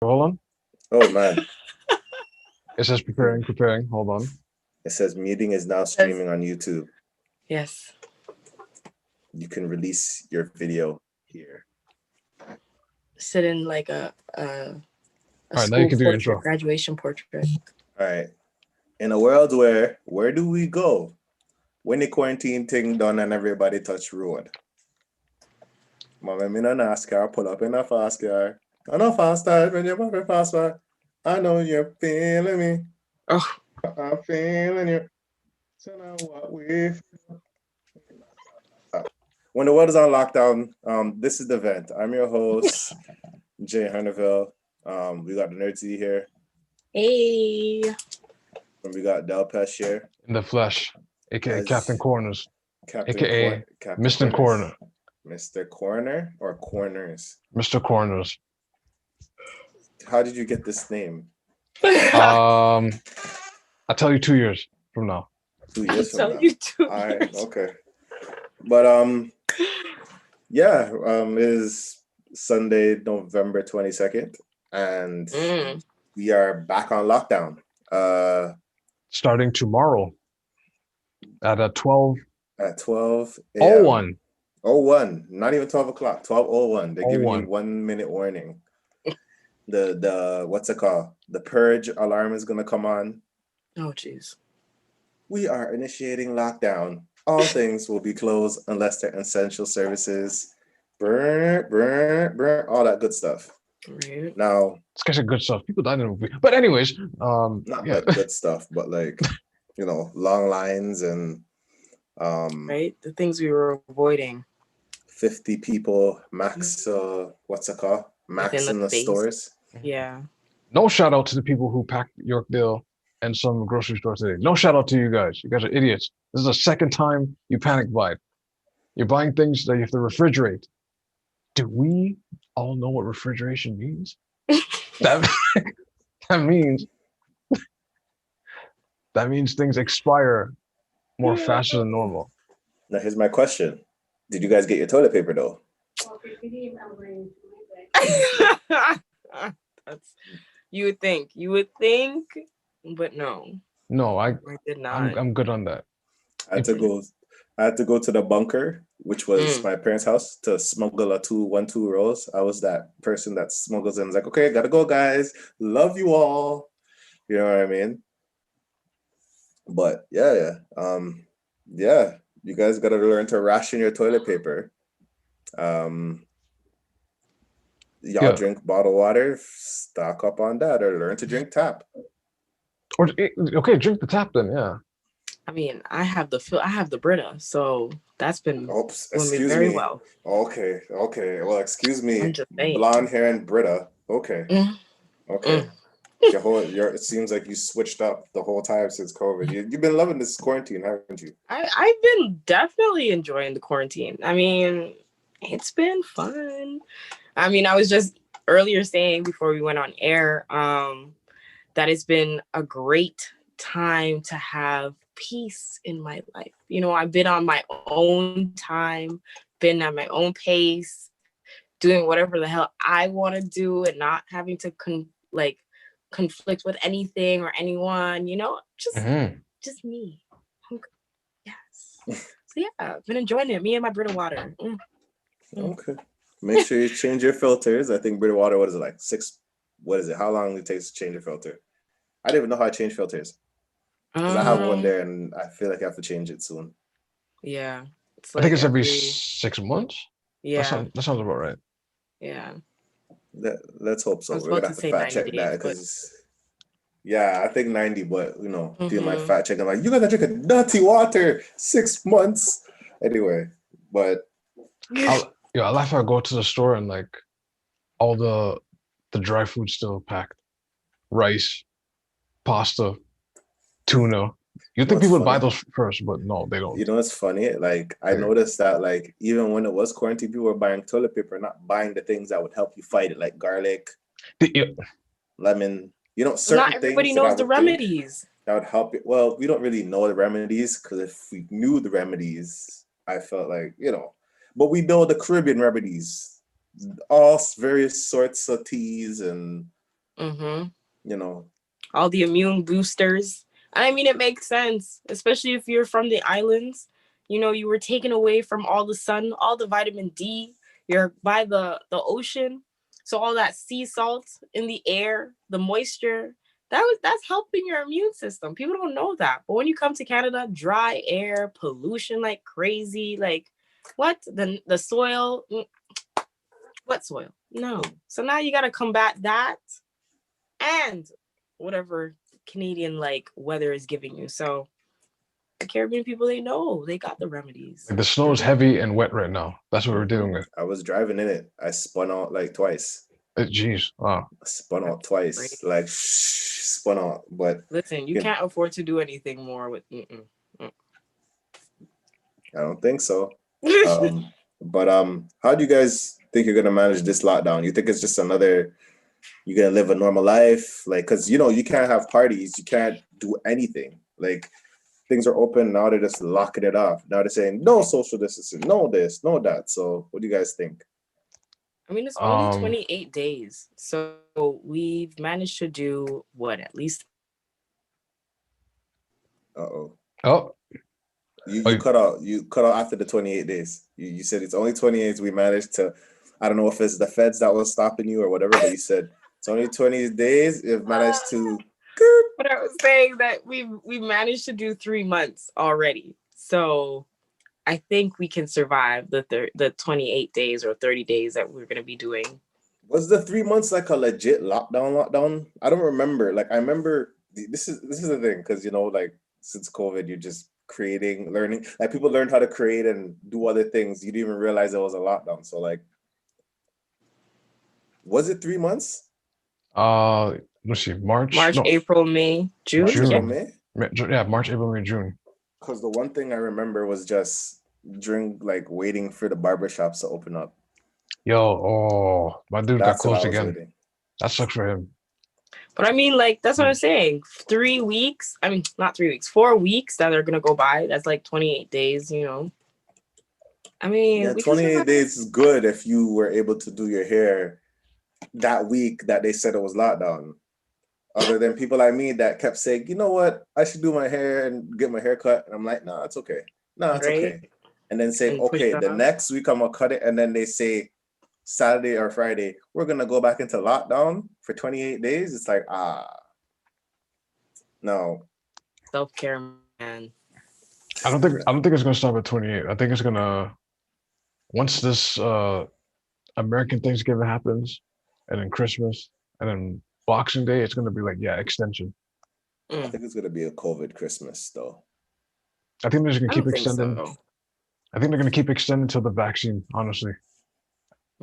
Hold on. Oh man, It says preparing. Hold on. it says meeting is now streaming on YouTube. Yes. You can release your video here. Sit in like a All right, now you school can do your portrait, intro. graduation portrait. All right. In a world where do we go when the quarantine thing done and everybody touch road? Mama, me no NASCAR, pull up in a fast car. I know fast car when you're moving fast car. I know you're feeling me. Oh, I'm feeling you. So now what we when the world is on lockdown, this is the vent. I'm your host, Jay Herneville. We got the Nerd Z here, hey. and we got Del Pesh here. In the flesh, aka As Captain Corners, Captain aka Captain Mr. Corners. Corner, Mr. Corner or Corners? Mr. Corners. How did you get this name? I'll tell you 2 years from now. 2 I'll years from tell now. you 2 All right, years. okay. But yeah, it is Sunday, November 22nd, and we are back on lockdown. Starting tomorrow at 12:01. At 12 a.m. 01, not even 12 o'clock, 12:01. They're giving you 1 minute warning. The what's it called? The purge alarm is gonna come on. Oh jeez. We are initiating lockdown. All things will be closed unless they're essential services. Burn, all that good stuff. Right. Now, it's kind of good stuff. People died in the movie, but anyways, not like good stuff, but like long lines and right, the things we were avoiding. 50 people max. What's it called? Max in the stores. Yeah. No shout out to the people who packed Yorkdale and some grocery stores today. No shout out to you guys. You guys are idiots. This is the second time you panic buy. You're buying things that you have to refrigerate. Do we all know what refrigeration means? that means things expire more faster than normal. Now here's my question: did you guys get your toilet paper though? That's you would think, but no. No, I did not. I'm good on that. I had to go to the bunker, which was my parents' house, to smuggle a 212 rolls. I was that person that smuggles in. Like, okay, gotta go, guys. Love you all. You know what I mean? But yeah. You guys gotta learn to ration your toilet paper. Y'all drink bottled water, stock up on that, or learn to drink tap. Or okay, drink the tap then, yeah. I mean, I have the Brita, so that's been excuse me very me. well. Okay. Well, excuse me. Blonde hair and Brita. Okay. Okay. It seems like you switched up the whole time since COVID. You've been loving this quarantine, haven't you? I've been definitely enjoying the quarantine. I mean, it's been fun. I mean, I was just earlier saying before we went on air, that it's been a great time to have peace in my life. I've been on my own time, been at my own pace, doing whatever the hell I want to do and not having to conflict with anything or anyone, just me. Yes. So yeah, I've been enjoying it. Me and my Brita water. Okay. Make sure you change your filters. I think Brita water, what is it, like 6? What is it? How long it takes to change your filter? I don't even know how to change filters. Because I have one there and I feel like I have to change it soon. Yeah. I think it's every 6 months. Yeah. That sounds about right. Yeah. Let's hope so. We're gonna have to fact check that because I think 90, but doing my fact check, I'm like, you gotta drink a nutty water 6 months. Anyway, but I laugh I go to the store and like all the dry food still packed. Rice, pasta, tuna. You'd think people would buy those first, but no, they don't. You know what's funny? Like I noticed that like even when it was quarantine, people were buying toilet paper, not buying the things that would help you fight it, like garlic, lemon. Certain not everybody things knows the remedies that would help you. Well, we don't really know the remedies because if we knew the remedies, I felt like but we know the Caribbean remedies, all various sorts of teas and Mm-hmm. You know, All the immune boosters. I mean, it makes sense, especially if you're from the islands. You know, you were taken away from all the sun, all the vitamin D. You're by the ocean, so all that sea salt in the air, the moisture, that's helping your immune system. People don't know that, but when you come to Canada, dry air, pollution like crazy, like what the soil, what soil? No. So now you got to combat that and whatever Canadian like weather is giving you. So the Caribbean people, they know they got the remedies. Like the snow is heavy and wet right now. That's what we're dealing with. I was driving in it. I spun out like twice. Jeez, wow. I spun out twice, Great. like spun out. But Listen, you can't afford to do anything more with. I don't think so. But how do you guys think you're gonna manage this lockdown? You think it's just another? You're gonna live a normal life, like, because you know you can't have parties, you can't do anything. Like things are open now, they're just locking it off. Now they're saying no social distancing, no this, no that. So what do you guys think? I mean, it's only 28 days, so we've managed to do what, at least. Oh. Oh, cut out. You cut out after the 28 days. You said it's only 28. We managed to. I don't know if it's the feds that was stopping you or whatever, but you said it's only 20 days. You've managed to. But I was saying that we managed to do 3 months already, so I think we can survive the 28 days or 30 days that we're gonna be doing. Was the 3 months like a legit lockdown? I don't remember. Like I remember. This is the thing, because you know, like since COVID, you're just creating, learning. Like people learned how to create and do other things. You didn't even realize it was a lockdown. So like, was it 3 months? let's see, March, no, April, May, June. March, April, Yeah. May. Yeah, March, April, May, June. Because the one thing I remember was just during like waiting for the barbershops to open up. Yo, my dude got That's what closed I was again. waiting. That sucks for him. But I mean, like, that's what I'm saying. 3 weeks. I mean, not 3 weeks. 4 weeks that are gonna go by. That's like 28 days. You know. I mean, Yeah, we 28 days is good if you were able to do your hair that week that they said it was lockdown. Other than people like me that kept saying, you know what, I should do my hair and get my hair cut. And I'm like, no, it's okay. No, it's okay. And then say, okay, the next week I'm gonna cut it. And then they say Saturday or Friday, we're gonna go back into lockdown for 28 days. It's like, no. Self-care, man. I don't think it's gonna stop at 28. I think it's gonna, once this American Thanksgiving happens, and then Christmas, and then Boxing Day, it's gonna be like, yeah, extension. I think it's gonna be a COVID Christmas though. I think they're just gonna keep extending. So. I think they're gonna keep extending until the vaccine, honestly.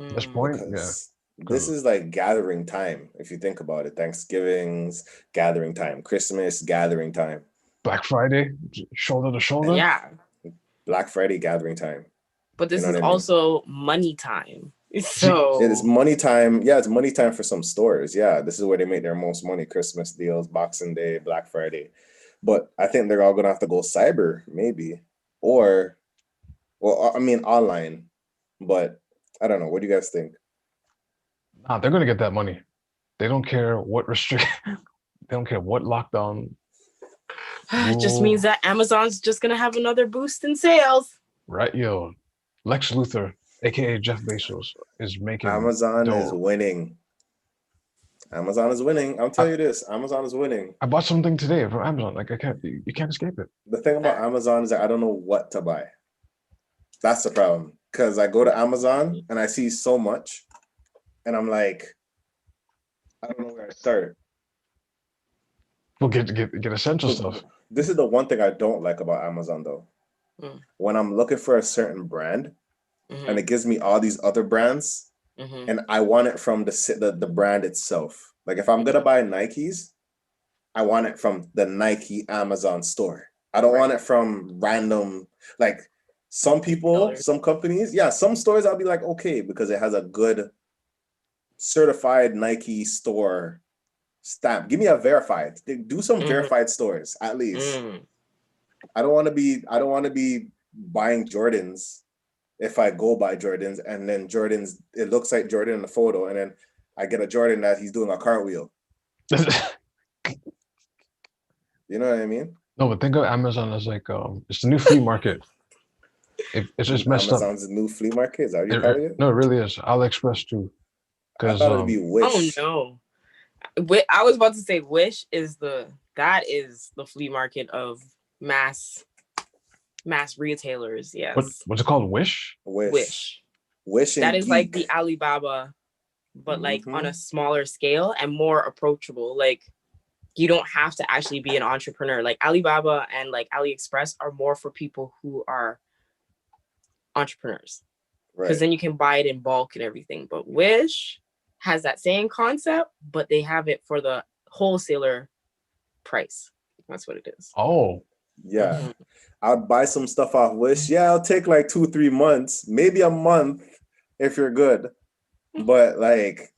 At this point, because this is like gathering time. If you think about it, Thanksgiving's gathering time, Christmas gathering time, Black Friday, shoulder to shoulder. Yeah. Black Friday gathering time. But this is also money time. So it is money time. Yeah, it's money time for some stores. Yeah, this is where they make their most money. Christmas deals, Boxing Day, Black Friday. But I think they're all gonna have to go cyber, maybe, or, well, I mean online. But I don't know. What do you guys think? Nah, they're gonna get that money. They don't care what restrict. They don't care what lockdown. It just means that Amazon's just gonna have another boost in sales. Right, yo. Lex Luthor, aka Jeff Bezos, is making. Amazon is winning. Amazon is winning. I'll tell you this. Amazon is winning. I bought something today from Amazon. Like you can't escape it. The thing about Amazon is that I don't know what to buy. That's the problem. Because I go to Amazon and I see so much, and I'm like, I don't know where to start. Well, get essential stuff. This is the one thing I don't like about Amazon, though. When I'm looking for a certain brand, and it gives me all these other brands, and I want it from the brand itself. Like if I'm gonna buy Nikes, I want it from the Nike Amazon store. I don't want it from random, like some people, some companies. Yeah, some stores I'll be like, okay, because it has a good certified Nike store stamp. Give me a verified. Do some verified stores at least. I don't want to be buying Jordans if I go buy Jordans and then Jordans, it looks like Jordan in the photo, and then I get a Jordan that he's doing a cartwheel. You know what I mean? No, but think of Amazon as like it's the new flea market. It's just messed up. Amazon's new flea market. Is that what you call it? No, it really is. AliExpress too. I Because thought it'd be Wish. Oh no. I was about to say Wish is the flea market of mass retailers. Yes. what's it called? Wish? Wish That and is like Geek. the Alibaba, but like Mhm. on a smaller scale and more approachable. Like you don't have to actually be an entrepreneur. Like Alibaba and like AliExpress are more for people who are entrepreneurs. Because Right. then you can buy it in bulk and everything. But Wish has that same concept, but they have it for the wholesaler price. That's what it is. Oh, Yeah. Mhm. I'll buy some stuff off Wish. Yeah, it'll take like 2-3 months, maybe a month if you're good. But like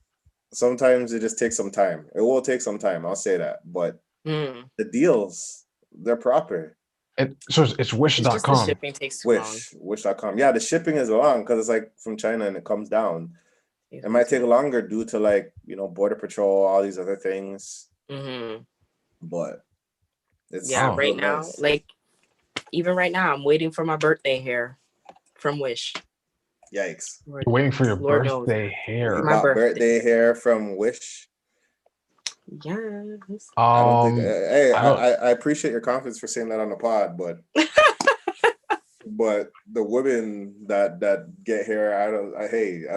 sometimes it just takes some time. It will take some time, I'll say that. But Mm. the deals, they're proper. so it's It's just the wish.com. shipping takes too long. Wish.com. Yeah, the shipping is long because it's like from China and it comes down. It might take longer due to like, border patrol, all these other things. Mm-hmm. But it's Yeah, Oh. right now, nice. like even right now, I'm waiting for my birthday hair from Wish. Yikes. You're waiting for your Lord knows. birthday You hair. My bought birthday birthday. hair from Wish. Yes. I don't think. Hey, I don't- I appreciate your confidence for saying that on the pod, but the women that get hair, I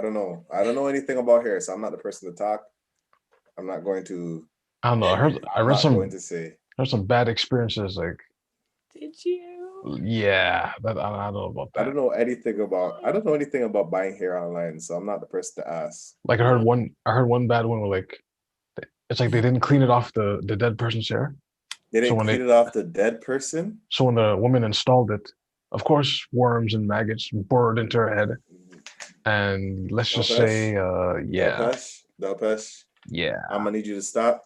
don't know. I don't know anything about hair, so I'm not the person to talk. I'm not going to. I don't know. I I'm read not some going to say. some bad experiences. Like, Did you? yeah, I don't know about I that. don't know anything about buying hair online, so I'm not the person to ask. Like I heard one bad one where like it's like they didn't clean it off the dead person's hair. They didn't when clean it off the dead person. So when the woman installed it, of course, worms and maggots burrowed into her head. And let's just say, yeah, Delpesh, yeah. I'm gonna need you to stop.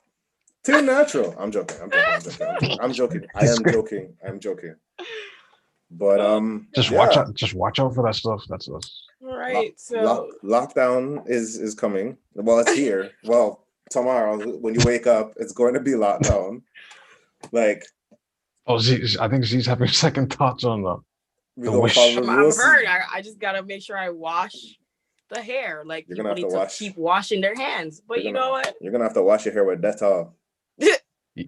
Too natural. I'm joking. I am joking. But Just yeah. watch out. Just watch out for that stuff. That's us. Right. So Lockdown is coming. Well, it's here. Well, tomorrow when you wake up, it's going to be lockdown. Like, oh, I think Z's having second thoughts on we the gonna Wish. follow the I've rules. heard. I just gotta make sure I wash the hair. Like You're people gonna have need to to wash. keep washing their hands. But you know what? You're gonna have to wash your hair with Dettol.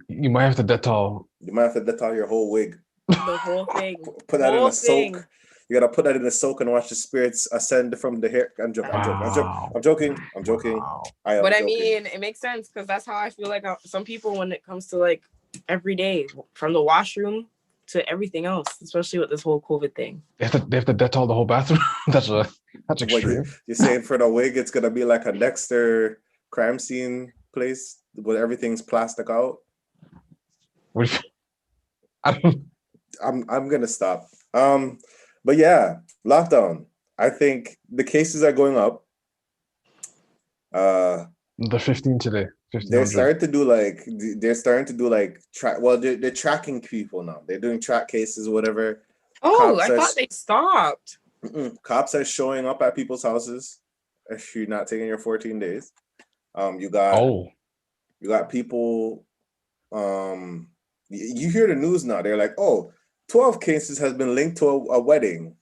You might have to Dettol. You might have to Dettol your whole wig. The whole thing. Put that in a soak. You gotta put that in a soak and watch the spirits ascend from the hair. I'm joking. I'm joking. Wow. But I mean, it makes sense because that's how I feel like some people when it comes to like every day, from the washroom to everything else, especially with this whole COVID thing. They have to Dettol the whole bathroom. That's extreme. You're saying for the wig, it's gonna be like a Dexter crime scene place where everything's plastic out. I'm gonna stop. But yeah, lockdown. I think the cases are going up. The 15 today. 1500. They're starting to do like track. Well, they're tracking people now. They're doing track cases, whatever. Oh, I thought they stopped. Cops are showing up at people's houses if you're not taking your 14 days. You got people. You hear the news now. They're like, 12 cases has been linked to a wedding.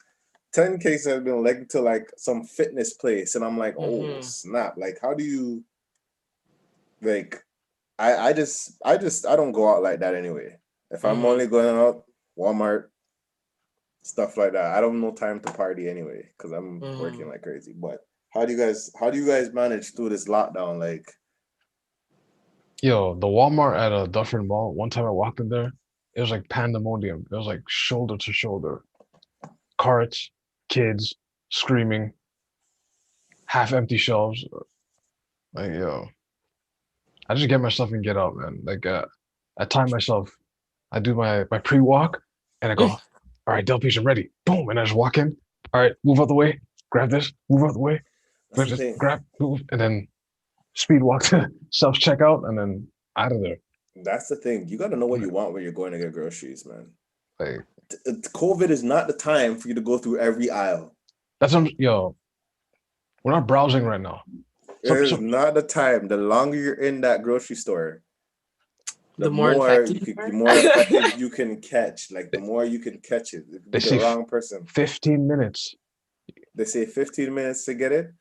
10 cases have been linked to like some fitness place. And I'm like, oh snap. Like, how do you like I don't go out like that anyway. If I'm only going out, Walmart, stuff like that. I don't know time to party anyway, because I'm working like crazy. But how do you guys manage through this lockdown? Like, yo, the Walmart at a Dufferin Mall, one time I walked in there, it was like pandemonium. It was like shoulder to shoulder. Carts, kids, screaming, half empty shelves. Like, yo, I just get myself and get out, man. Like, I time myself. I do my pre-walk and I go, all right, Delpies, I'm ready. Boom. And I just walk in. All right, move out the way. Grab this, move out the way. Grab, move, and then speed walk to self-checkout and then out of there. That's the thing. You got to know what you want when you're going to get groceries, man. Like, COVID is not the time for you to go through every aisle. That's yo. We're not browsing right now. It is not the time. The longer you're in that grocery store, the more infected you can catch. Like the more you can catch it. It could be They say the wrong person. 15 minutes. They say 15 minutes to get it.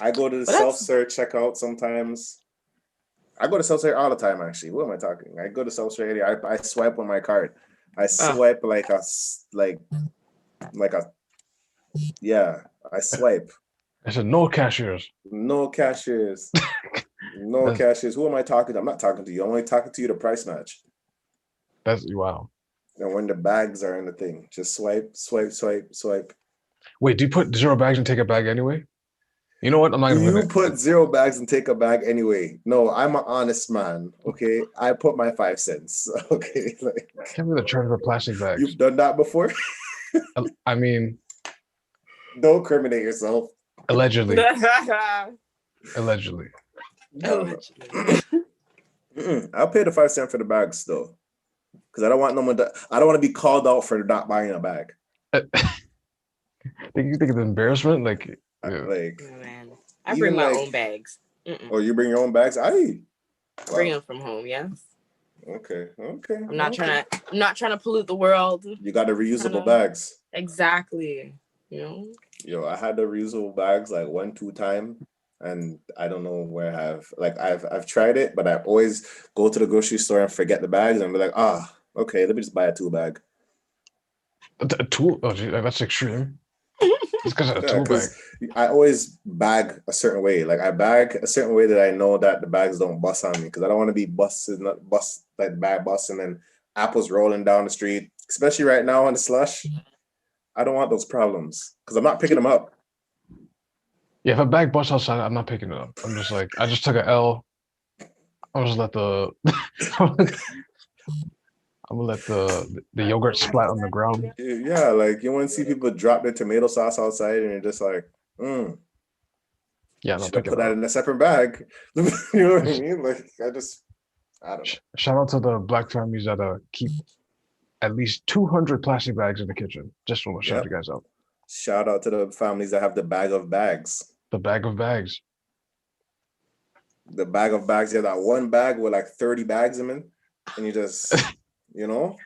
I go to the self-serve checkout sometimes. I go to self-serve all the time, actually. What am I talking? I go to self-serve. I swipe on my card. I swipe I swipe. I said no cashiers. No cashiers. No cashiers. Who am I talking to? I'm not talking to you. I'm only talking to you to price match. That's wow. And when the bags are in the thing, just swipe, swipe, swipe, swipe. Wait, do you put 0 bags and take a bag anyway? You know what? I'm not Do gonna you put 0 bags and take a bag anyway? No, I'm an honest man. Okay, I put my 5 cents. Okay, like can't believe the charge for plastic bags. You've done that before. I mean, don't incriminate yourself. Allegedly. Allegedly. I'll pay the 5 cents for the bags though, because I don't want I don't want to be called out for not buying a bag. You think it's embarrassment? Like man, I bring my own bags. Oh, you bring your own bags? Bring them from home. Yes. Okay. I'm not trying to pollute the world. You got the reusable bags. Exactly. You know. Yo, I had the reusable bags like 1-2 times, and I don't know where I've tried it, but I always go to the grocery store and forget the bags and be like, okay, let me just buy a 2 bag. A 2? Oh, geez, that's extreme. It's because of a 2 bag. I always bag a certain way. Like I bag a certain way that I know that the bags don't bust on me, because I don't want to be like the bag busting and apples rolling down the street, especially right now in the slush. I don't want those problems because I'm not picking them up. Yeah, if a bag busts outside, I'm not picking it up. I'm just like, I just took an L. I'll just let the I'm gonna let the yogurt splat on the ground. Yeah, like you want to see people drop their tomato sauce outside, and you're just like, Yeah, no, put that in a separate bag. You know what I mean? Like I don't know. Shout out to the black families that keep at least 200 plastic bags in the kitchen. Just want to shout you guys out. Shout out to the families that have the bag of bags. The bag of bags. The bag of bags. Yeah, that one bag with like 30 bags in it, and you just, you know.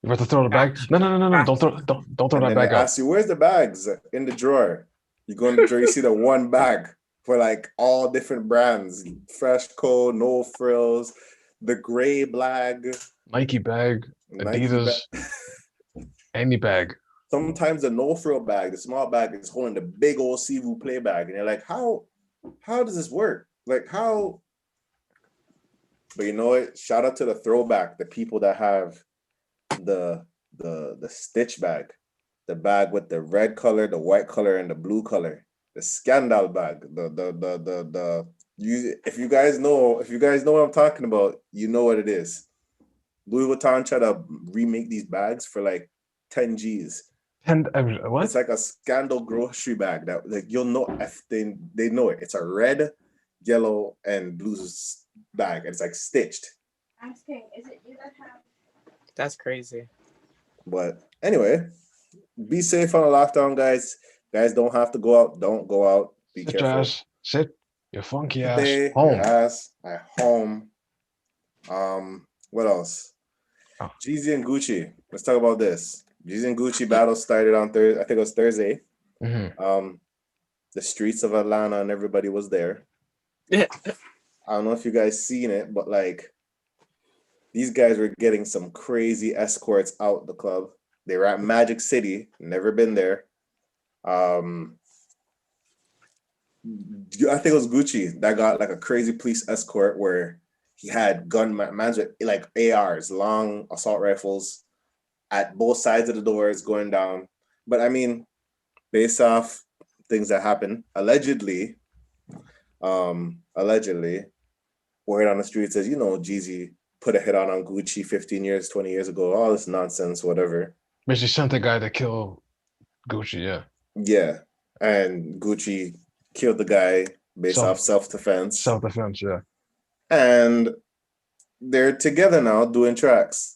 You have to throw the bag. No. Don't throw that bag out. Ask you, where's the bags? In the drawer. You go in the drawer, you see the one bag for like all different brands: Fresh Co, No Frills, the gray bag, Nike bag, Adidas, any bag. Sometimes the No Frill bag, the small bag, is holding the big old Sivu play bag, and you're like, how does this work? Like how? But you know what? Shout out to the throwback, the people that have the stitch bag, the bag with the red color, the white color, and the blue color, the scandal bag. If you guys know what I'm talking about, you know what it is. Louis Vuitton tried to remake these bags for like 10 G's. And what? It's like a scandal grocery bag that like you'll know if they know it. It's a red, yellow, and blue bag, and it's like stitched. Asking, is it you that have? That's crazy. But anyway, be safe on the lockdown, guys. Guys, don't have to go out. Don't go out. Be careful. Sit your funky ass Stay home. Your ass at home. What else? Oh. Jeezy and Gucci. Let's talk about this. Jeezy and Gucci battle started on Thursday. I think it was Thursday. Mm-hmm. The streets of Atlanta and everybody was there. I don't know if you guys seen it, but like these guys were getting some crazy escorts out the club. They were at Magic City. Never been there. I think it was Gucci that got like a crazy police escort where he had mans with like ARs, long assault rifles, at both sides of the doors going down. But I mean, based off things that happened, allegedly, word on the street says, Jeezy put a hit on Gucci 15 years, 20 years ago, all this nonsense, whatever. Basically sent the guy to kill Gucci, yeah. Yeah. And Gucci killed the guy based off self-defense. Self-defense, yeah. And they're together now doing tracks.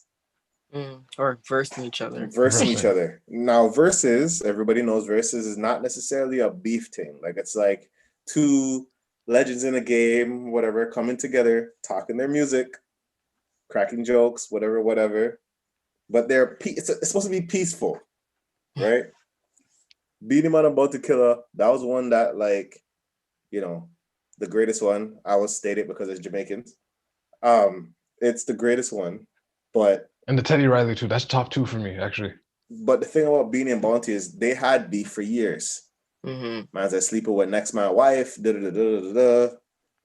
Or versing each other. Each other. Now, verses, everybody knows verses is not necessarily a beef thing. Like, it's like two legends in a game, whatever, coming together, talking their music, cracking jokes, whatever. But it's supposed to be peaceful, right? Beenie Man About to Killer, that was one that, like, you know, the greatest one. I will state it because it's Jamaicans. It's the greatest one, but And the Teddy Riley too. That's top 2 for me, actually. But the thing about Beanie and Bounty is they had beef for years. Man's like sleeping with next man's wife. You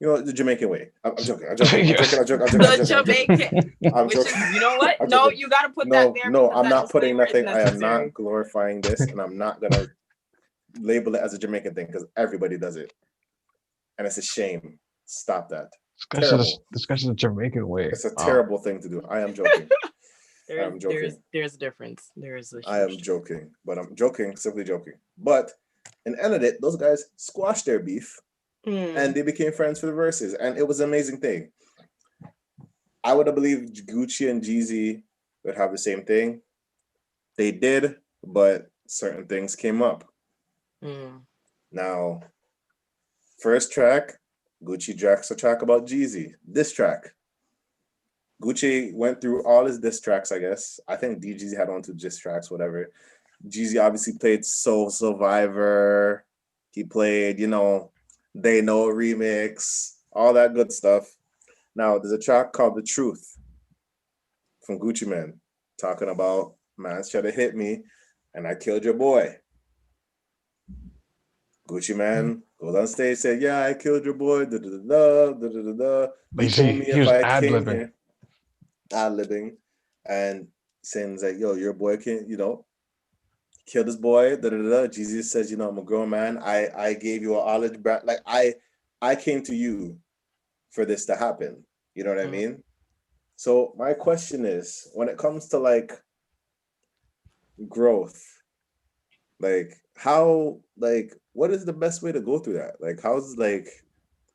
know, the Jamaican way. I'm joking. I'm joking. The Jamaican. I'm joking. You know what? No, you got to put that there. No, I'm not putting disclaimer is nothing. I am necessary. not glorifying this, and I'm not gonna label it as a Jamaican thing because everybody does it, and it's a shame. Stop that. This guy's a Jamaican way. It's a terrible thing to do. I am joking. I'm joking. There's a difference. There is a huge I am joking, but I'm joking, simply joking. But in the end of it, those guys squashed their beef and they became friends for the verses. And it was an amazing thing. I would have believed Gucci and Jeezy would have the same thing. They did, but certain things came up. Now, first track, Gucci tracks a track about Jeezy. This track. Gucci went through all his diss tracks, I guess. I think DGZ had 1, 2 diss tracks, whatever. Jeezy obviously played Soul Survivor. He played, you know, They Know remix, all that good stuff. Now, there's a track called The Truth from Guccimane talking about, man's trying to hit me and I killed your boy. Guccimane goes on stage, said, yeah, I killed your boy, da-da-da-da. He told me if I came here. Ad-libbing and saying like, yo, your boy can, you know, kill this boy, Jeezy says, you know, I'm a grown man. I gave you an olive breath. Like I came to you for this to happen. You know what I mean? So my question is, when it comes to like growth, like how, like, what is the best way to go through that? Like, how's, like,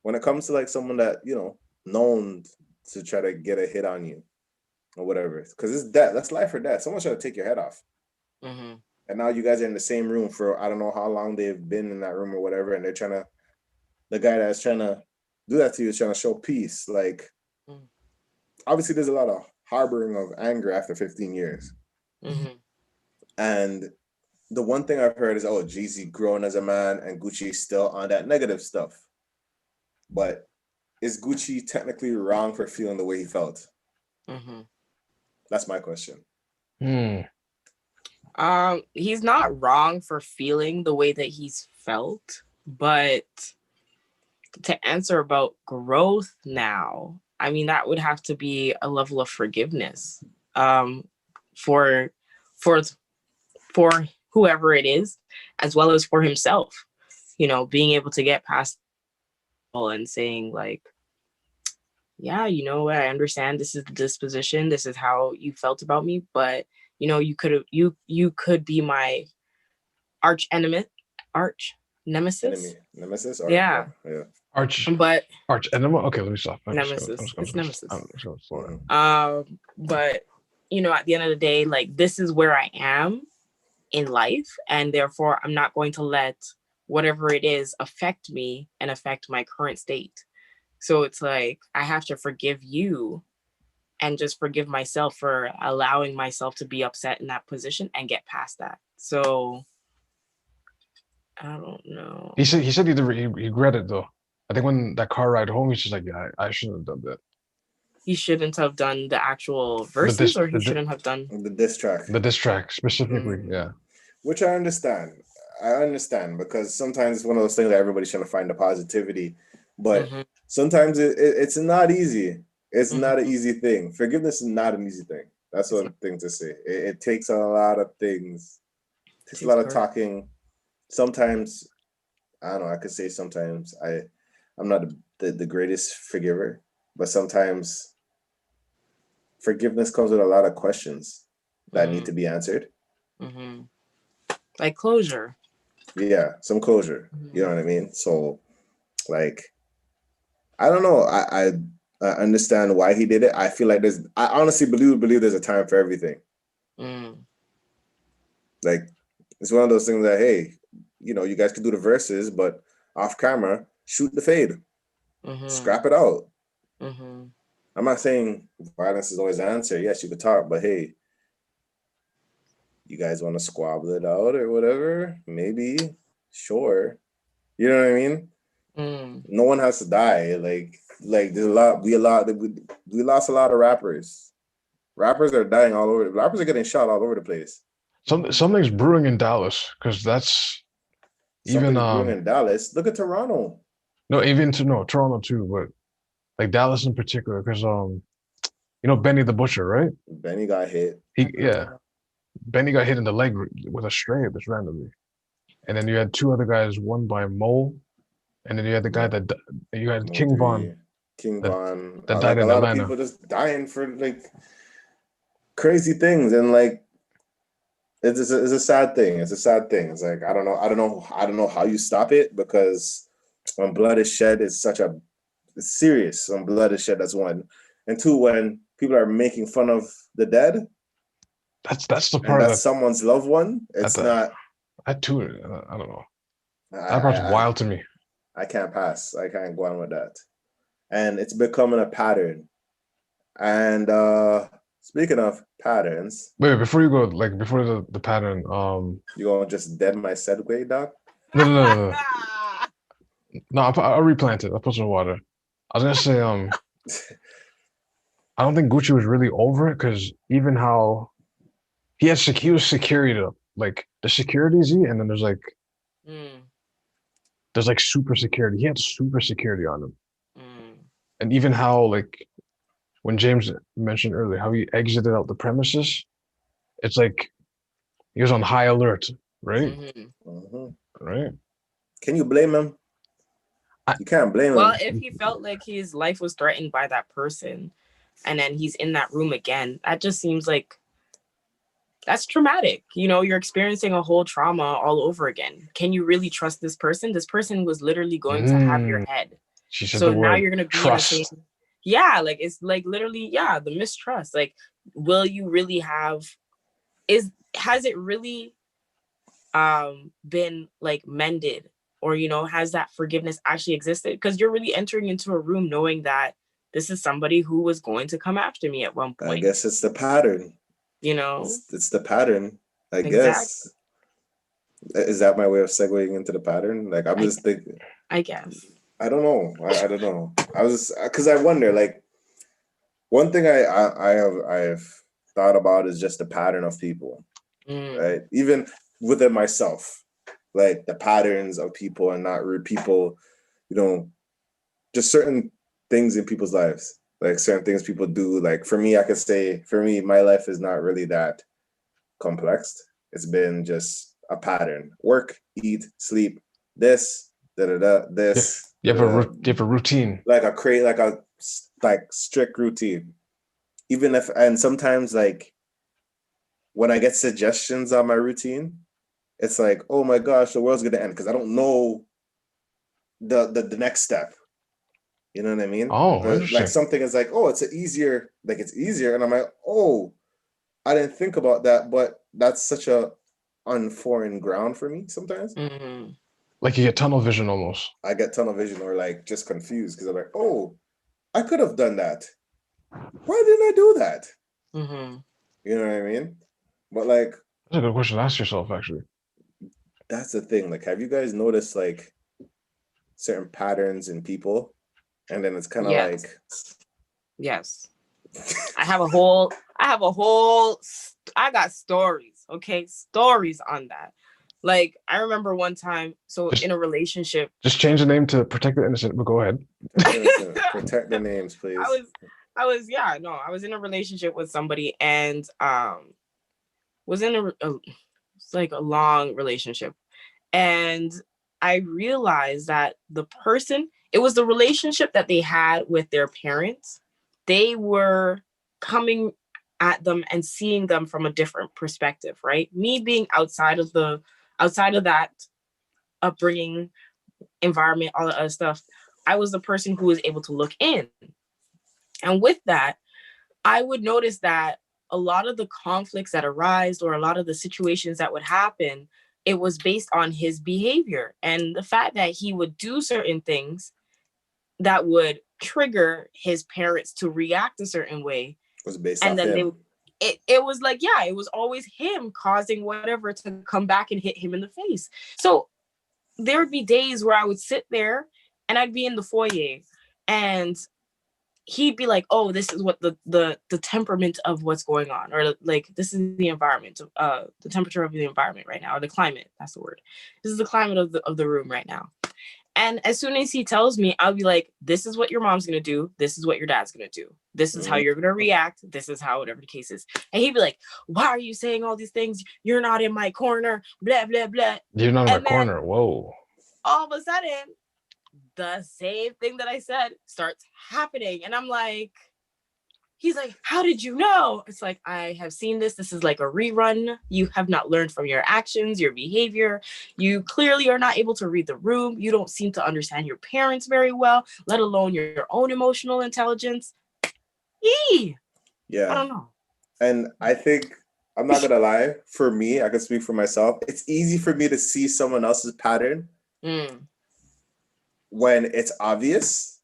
when it comes to like someone that, you know, known to try to get a hit on you or whatever, because it's death, that's life or death. Someone's trying to take your head off. And now you guys are in the same room for, I don't know how long they've been in that room or whatever. And they're trying to, the guy that's trying to do that to you is trying to show peace. Like, obviously there's a lot of harboring of anger after 15 years. And the one thing I've heard is, oh, Jeezy growing as a man and Gucci still on that negative stuff. But is Gucci technically wrong for feeling the way he felt? That's my question. He's not wrong for feeling the way that he's felt, but to answer about growth now, I mean, that would have to be a level of forgiveness for whoever it is, as well as for himself, you know, being able to get past and saying like, yeah, you know what, I understand this is the disposition, this is how you felt about me, but you know, you could be my arch nemesis. Nemesis? Yeah. Arch enema? Okay, let me stop. Nemesis. It's nemesis. But you know, at the end of the day, like, this is where I am in life, and therefore I'm not going to let whatever it is affect me and affect my current state. So it's like, I have to forgive you and just forgive myself for allowing myself to be upset in that position and get past that. So I don't know. He said he regretted though. I think when that car ride home, he's just like, yeah, I shouldn't have done that. He shouldn't have done the actual verses, or he shouldn't have done the diss track. The diss track specifically, yeah. Which I understand. Because sometimes it's one of those things that everybody's trying to find the positivity, but sometimes it's not easy. It's not an easy thing. Forgiveness is not an easy thing. That's one thing to say. It takes a lot of things. It takes a lot of talking. Sometimes, I don't know, I could say sometimes I'm not the greatest forgiver, but sometimes forgiveness comes with a lot of questions that need to be answered. Like closure. Yeah, some closure. You know what I mean? So, like, I don't know. I understand why he did it. I feel like I honestly believe there's a time for everything. Like, it's one of those things that, hey, you know, you guys could do the verses, but off camera, shoot the fade, scrap it out. I'm not saying violence is always the answer. Yes, you could talk, but hey, you guys want to squabble it out or whatever? Maybe, sure. You know what I mean? No one has to die. Like there's we lost a lot of rappers. Rappers are dying all over. Rappers are getting shot all over the place. Something's brewing in Dallas because that's Something's even brewing in Dallas. Look at Toronto. No, Toronto too, but like Dallas in particular because you know Benny the Butcher, right? Benny got hit. Benny got hit in the leg with a stray just randomly, and then you had two other guys, one by Mole, and then you had the guy that you had King Von. That died in a lot Atlanta. of people just dying for like crazy things, and like it's a sad thing. It's a sad thing. It's like I don't know how you stop it, because when blood is shed, it's serious. When blood is shed, that's one, and two, when people are making fun of the dead. That's the part that's someone's loved one. It's not. That too. I don't know. That part's wild to me. I can't pass. I can't go on with that. And it's becoming a pattern. And speaking of patterns. Wait, before you go, like before the pattern, you gonna just dead my segue, Doc? No. No, I'll replant it. I'll put some water. I was gonna say, I don't think Gucci was really over it because even how he had security to like the security is and then there's like super security. He had super security on him. And even how like when James mentioned earlier how he exited out the premises, it's like he was on high alert, right? Right. Can you blame him? You can't blame him. Well, if he felt like his life was threatened by that person and then he's in that room again, that just seems like that's traumatic. You know, you're experiencing a whole trauma all over again. Can you really trust this person? This person was literally going to have your head. So now you're going to be trust. In the same. Yeah, like it's like literally, the mistrust. Like, will you really has it really been like mended? Or, you know, has that forgiveness actually existed? Because you're really entering into a room knowing that this is somebody who was going to come after me at one point. I guess it's the pattern. You know? It's the pattern, I guess. Is that my way of segueing into the pattern? Like, I'm just thinking. I guess. I don't know. I don't know. Because I wonder, like, one thing I've thought about is just the pattern of people, right? Even within myself. Like the patterns of people and not rude people, you know, just certain things in people's lives, like certain things people do. Like for me, I could say my life is not really that complex. It's been just a pattern: work, eat, sleep, this, this. You have a routine, like a strict routine. Even if, and sometimes like when I get suggestions on my routine, it's like, oh my gosh, the world's gonna end because I don't know the next step. You know what I mean? Oh, like something is like, oh, it's easier, and I'm like, oh, I didn't think about that, but that's such a unforeign ground for me sometimes. Like you get tunnel vision almost. I get tunnel vision or like just confused because I'm like, oh, I could have done that. Why didn't I do that? You know what I mean? But like, that's a good question to ask yourself, actually. That's the thing. Like, have you guys noticed like certain patterns in people? And then it's kind of like, yes, I got stories. Okay. Stories on that. Like, I remember one time, in a relationship. Just change the name to Protect the Innocent, but go ahead. Protect the names, please. I was in a relationship with somebody and was in a long relationship. And I realized that it was the relationship that they had with their parents. They were coming at them and seeing them from a different perspective, right? Me being outside of that upbringing, environment, all that other stuff, I was the person who was able to look in. And with that, I would notice that a lot of the conflicts that arise or a lot of the situations that would happen, it was based on his behavior and the fact that he would do certain things that would trigger his parents to react a certain way. Was based And off then him. it was like, yeah, it was always him causing whatever to come back and hit him in the face. So there would be days where I would sit there and I'd be in the foyer and he'd be like, oh, this is what the temperament of what's going on, or like, this is the environment, the temperature of the environment right now, or the climate, that's the word. This is the climate of the room right now. And as soon as he tells me, I'll be like, this is what your mom's going to do. This is what your dad's going to do. This is how you're going to react. This is how, whatever the case is. And he'd be like, why are you saying all these things? You're not in my corner, blah, blah, blah. You're not in my corner. Whoa. All of a sudden, the same thing that I said starts happening. And I'm like, he's like, how did you know? It's like, I have seen this. This is like a rerun. You have not learned from your actions, your behavior. You clearly are not able to read the room. You don't seem to understand your parents very well, let alone your own emotional intelligence. Yeah. I don't know. And I think, I'm not going to lie, for me, I can speak for myself. It's easy for me to see someone else's pattern when it's obvious.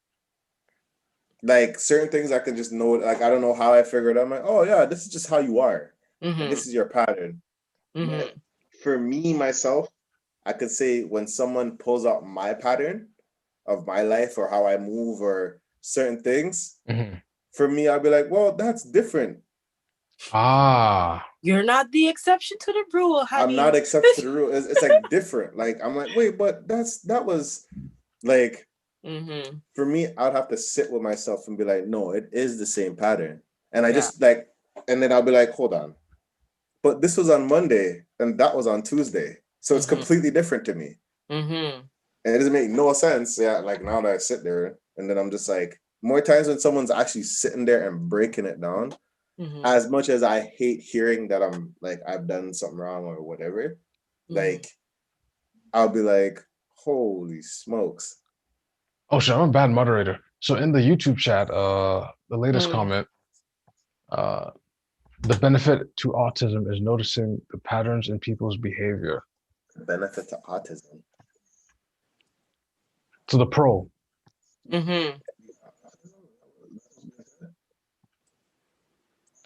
Like certain things I can just know, like I don't know how I figured out. I'm like, oh yeah, this is just how you are. This is your pattern. But for me, myself, I could say when someone pulls out my pattern of my life or how I move or certain things, for me, I'll be like, well, that's different. You're not the exception to the rule, honey. I'm not exception to the rule. It's like different. Like I'm like, wait, but that was like, for me, I'd have to sit with myself and be like, no, it is the same pattern. And I just like, and then I'll be like, hold on. But this was on Monday and that was on Tuesday. So it's completely different to me. And it doesn't make no sense. Yeah, like now that I sit there and then I'm just like, more times when someone's actually sitting there and breaking it down, as much as I hate hearing that I'm like, I've done something wrong or whatever, like, I'll be like, holy smokes. Oh shit, I'm a bad moderator. So in the YouTube chat, the latest comment, the benefit to autism is noticing the patterns in people's behavior. The benefit to autism. To the pro.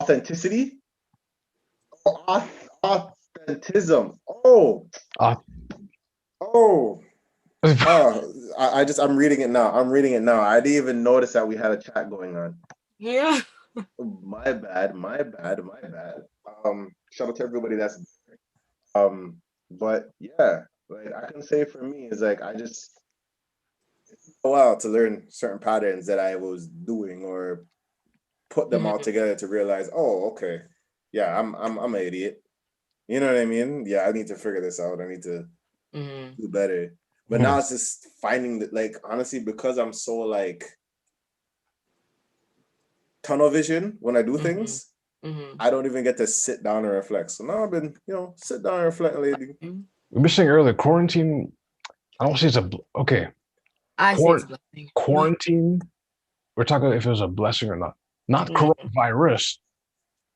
Authenticity? Oh, authentism. I'm reading it now. I didn't even notice that we had a chat going on. Yeah. My bad. Shout out to everybody that's but yeah, like I can say for me is like I just it's a while to learn certain patterns that I was doing or put them all together to realize, oh, okay, yeah, I'm an idiot. You know what I mean? Yeah, I need to figure this out. I need to do better. But now it's just finding that, like, honestly, because I'm so like tunnel vision when I do things, I don't even get to sit down and reflect. So now I've been, sit down and reflect, lady. We were saying earlier, quarantine. I don't see it's okay. I say it's a blessing. Quarantine. We're talking if it was a blessing or not. Not coronavirus,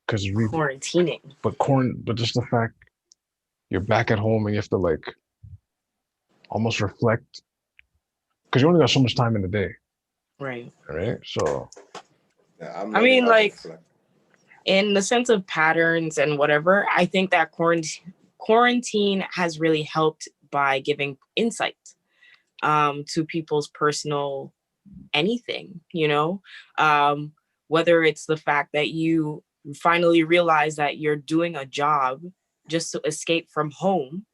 because quarantining. But just the fact you're back at home and you have to like almost reflect, because you only got so much time in the day. Right. So. Yeah, I mean, like, in the sense of patterns and whatever, I think that quarantine has really helped by giving insight to people's personal anything, whether it's the fact that you finally realize that you're doing a job just to escape from home.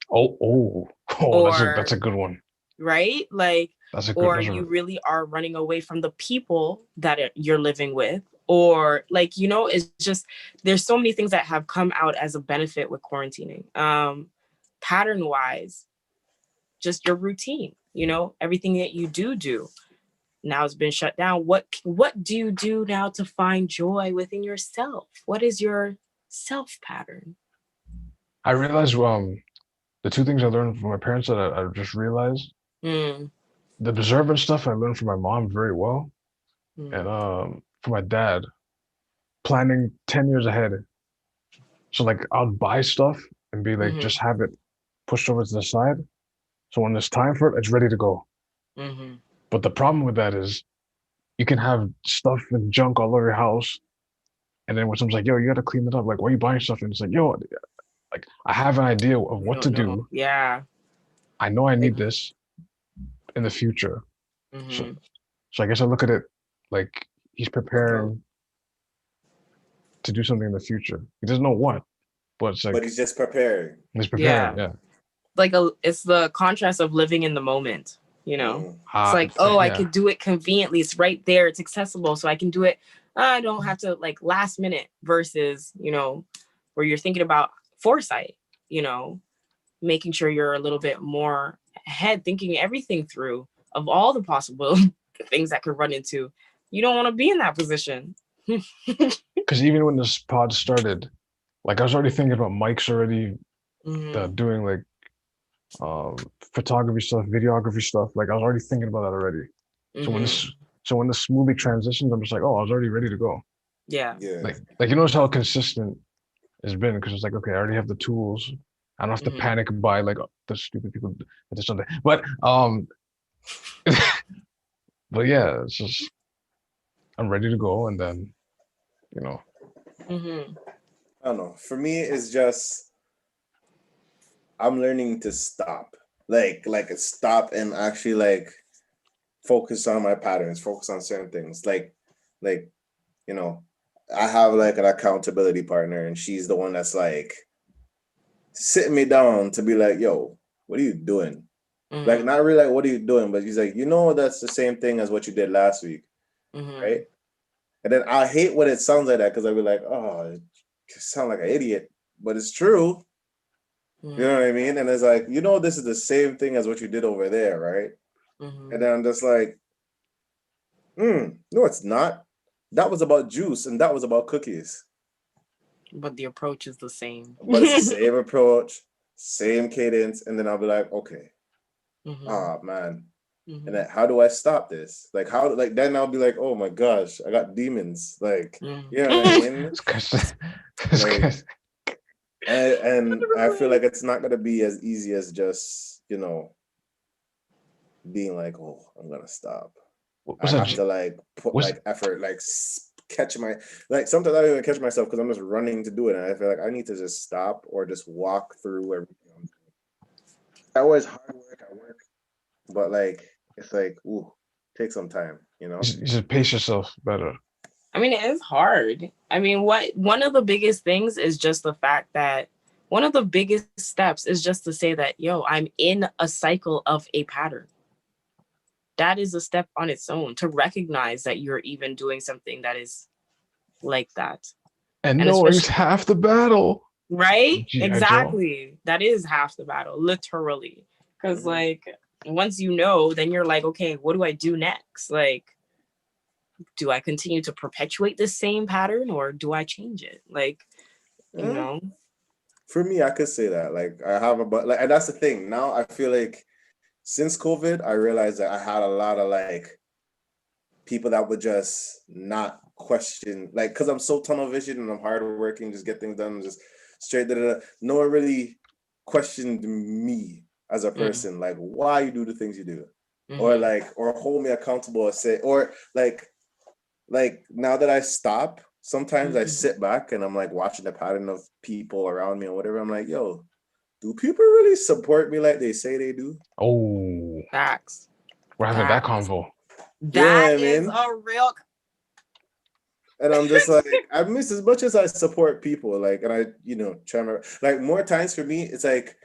That's a good one. Right? Like, or you good. really are running away from the people that you're living with, or like, it's just, there's so many things that have come out as a benefit with quarantining. Pattern wise, just your routine, everything that you do now has been shut down. What do you do now to find joy within yourself? What is your self pattern? I realized the two things I learned from my parents that I just realized. The observant stuff I learned from my mom very well, and from my dad, planning 10 years ahead. So like I'll buy stuff and be like, just have it pushed over to the side. So when there's time for it, it's ready to go. Mm-hmm. But the problem with that is you can have stuff and junk all over your house. And then when someone's like, yo, you got to clean it up. Like, why are you buying stuff? And it's like, yo, like, I have an idea of what to do. Yeah. I know I need this in the future. Mm-hmm. So I guess I look at it like he's preparing to do something in the future. He doesn't know what, but it's like, But he's just preparing. he's preparing. Yeah. Like it's the contrast of living in the moment, you know. It's like, oh, I could do it conveniently. It's right there. It's accessible. So I can do it. I don't have to like last minute versus, you know, where you're thinking about foresight, you know, making sure you're a little bit more ahead, thinking everything through of all the possible things that could run into. You don't want to be in that position. Because even when this pod started, like I was already thinking about mics already, doing like photography stuff, videography stuff. Like I was already thinking about that already. So when this smoothly transitions, I'm just like, oh, I was already ready to go. Yeah. Like you notice how consistent it's been, because it's like, okay, I already have the tools. I don't have to panic and buy like the stupid people at this Sunday. But but yeah, it's just I'm ready to go, and then you know. I don't know. For me, it's just I'm learning to stop. Like stop and actually like focus on my patterns, focus on certain things. Like, you know, I have like an accountability partner, and she's the one that's like sitting me down to be like, yo, what are you doing? Like, not really like, what are you doing? But she's like, you know, that's the same thing as what you did last week. Right? And then I hate when it sounds like that, because I'll be like, oh, it sound like an idiot, but it's true. You know what I mean? And it's like, you know, this is the same thing as what you did over there, right? And then I'm just like, no, it's not. That was about juice, and that was about cookies. But the approach is the same. But it's the same approach, same cadence, and then I'll be like, okay, man. And then how do I stop this? Like how? Like then I'll be like, oh my gosh, I got demons. Like, you know what I mean? And I feel like it's not gonna be as easy as just, you know, being like, oh, I'm gonna stop. I have to like put like effort, like catch my, like sometimes I don't even catch myself because I'm just running to do it, and I feel like I need to just stop or just walk through everything I'm doing. I always hard work at work, but like it's like, ooh, take some time, you know. You should pace yourself better. I mean, it is hard. I mean, one of the biggest things is just the fact that one of the biggest steps is just to say that, yo, I'm in a cycle of a pattern. That is a step on its own, to recognize that you're even doing something that is like that. And knowing's half the battle. Right? Exactly. That is half the battle, literally. Because like, once you know, then you're like, okay, what do I do next? Like, do I continue to perpetuate the same pattern, or do I change it? Like, you know? For me, I could say that. Like, I have like, and that's the thing. Now I feel like since COVID, I realized that I had a lot of like people that would just not question, like, because I'm so tunnel vision and I'm hardworking, just get things done, just straight. No one really questioned me as a person, like why you do the things you do, or hold me accountable, or say, or like now that I stop, sometimes I sit back and I'm like watching the pattern of people around me or whatever. I'm like, yo, do people really support me like they say they do? Oh, facts. We're having that convo. That is a real. And I'm just like, I miss, as much as I support people, like, and I, you know, try my, like, more times for me, it's like,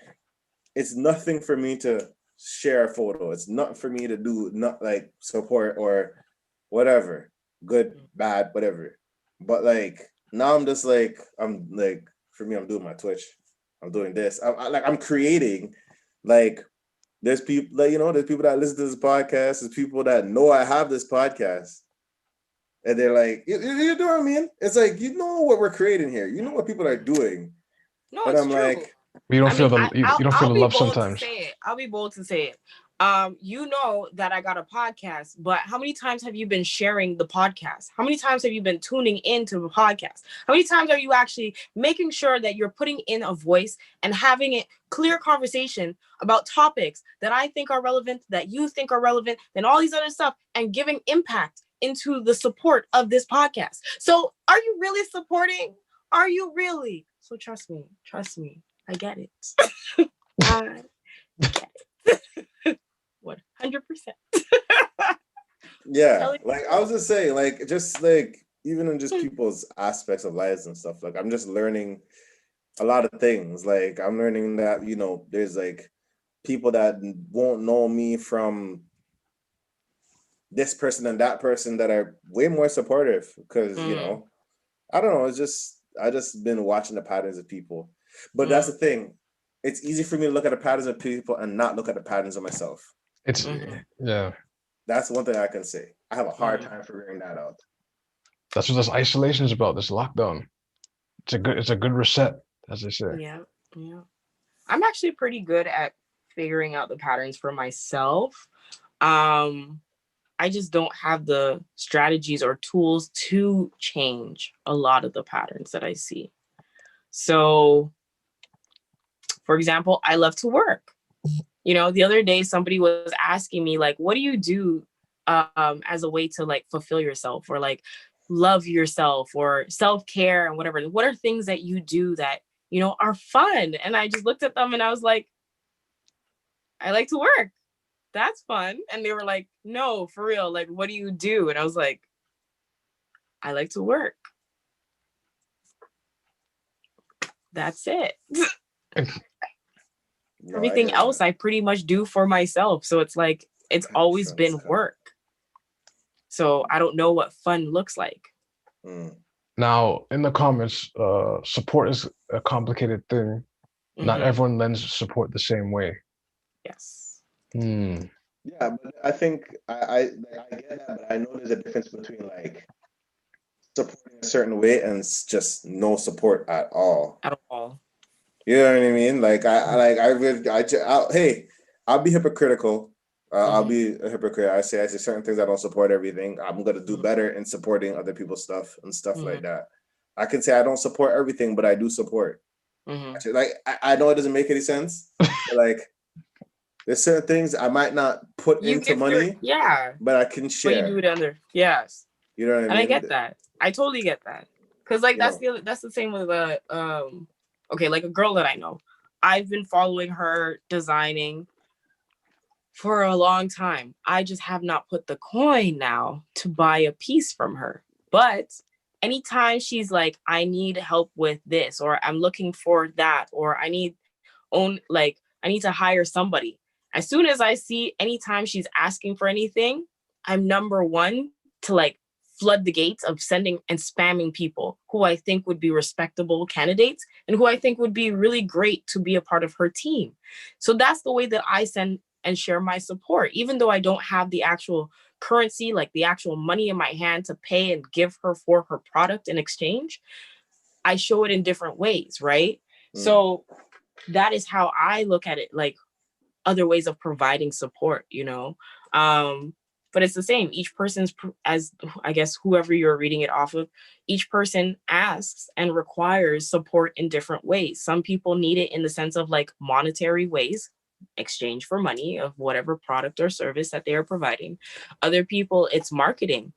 it's nothing for me to share a photo. It's nothing for me to do, not like support or whatever, good, bad, whatever. But like, now I'm just like, I'm like, for me, I'm doing my Twitch. I'm doing this. I'm creating, like, there's people, like, you know, there's people that listen to this podcast. There's people that know I have this podcast. And they're like, you know what I mean? It's like, you know what we're creating here. You know what people are doing. No, and it's I'm true. like, you don't feel the you don't feel the love sometimes. I'll be bold to say it. you know that I got a podcast, but how many times have you been sharing the podcast? How many times have you been tuning into the podcast? How many times are you actually making sure that you're putting in a voice and having it clear conversation about topics that I think are relevant, that you think are relevant, and all these other stuff, and giving impact into the support of this podcast? So are you really supporting? Are you really? So trust me, I get it. I get it. 100%. Yeah, like I was just saying, like just like even in just people's aspects of lives and stuff, like I'm just learning a lot of things. Like I'm learning that, you know, there's like people that won't know me from this person and that person that are way more supportive because, you know, I don't know, it's just I just been watching the patterns of people. But that's the thing. It's easy for me to look at the patterns of people and not look at the patterns of myself. It's yeah. That's one thing I can say. I have a hard time figuring that out. That's what this isolation is about. This lockdown. It's a good reset, as they say. Yeah. I'm actually pretty good at figuring out the patterns for myself. I just don't have the strategies or tools to change a lot of the patterns that I see. So, for example, I love to work. You know, the other day somebody was asking me, like, what do you do as a way to like fulfill yourself or like love yourself or self-care and whatever? What are things that you do that, you know, are fun? And I just looked at them and I was like, I like to work. That's fun. And they were like, no, for real. Like, what do you do? And I was like, I like to work. That's it. Everything else I pretty much do for myself. So it's like, it's always been work. So I don't know what fun looks like. Now, in the comments, support is a complicated thing. Not everyone lends support the same way. Yes. Yeah, but I think I get that, but I know there's a difference between like supporting a certain way and just no support at all. At all. You know what I mean? Like hey, I'll be hypocritical. I'll be a hypocrite. I say certain things I don't support everything. I'm gonna do better in supporting other people's stuff and stuff like that. I can say I don't support everything, but I do support. Like I know it doesn't make any sense. But like there's certain things I might not put into money, but I can share. But you do it under, yes. You know what I mean? And I get that. I totally get that. Cause like that's the same with okay, like a girl that I know. I've been following her designing for a long time. I just have not put the coin now to buy a piece from her. But anytime she's like, I need help with this, or I'm looking for that, or I need to hire somebody. As soon as I see anytime she's asking for anything, I'm number one to like flood the gates of sending and spamming people who I think would be respectable candidates and who I think would be really great to be a part of her team. So that's the way that I send and share my support, even though I don't have the actual currency, like the actual money in my hand to pay and give her for her product in exchange. I show it in different ways, right? So that is how I look at it, like other ways of providing support, you know? But it's the same. Each person's, as I guess, whoever you're reading it off of, each person asks and requires support in different ways. Some people need it in the sense of like monetary ways, exchange for money of whatever product or service that they are providing. Other people, it's marketing,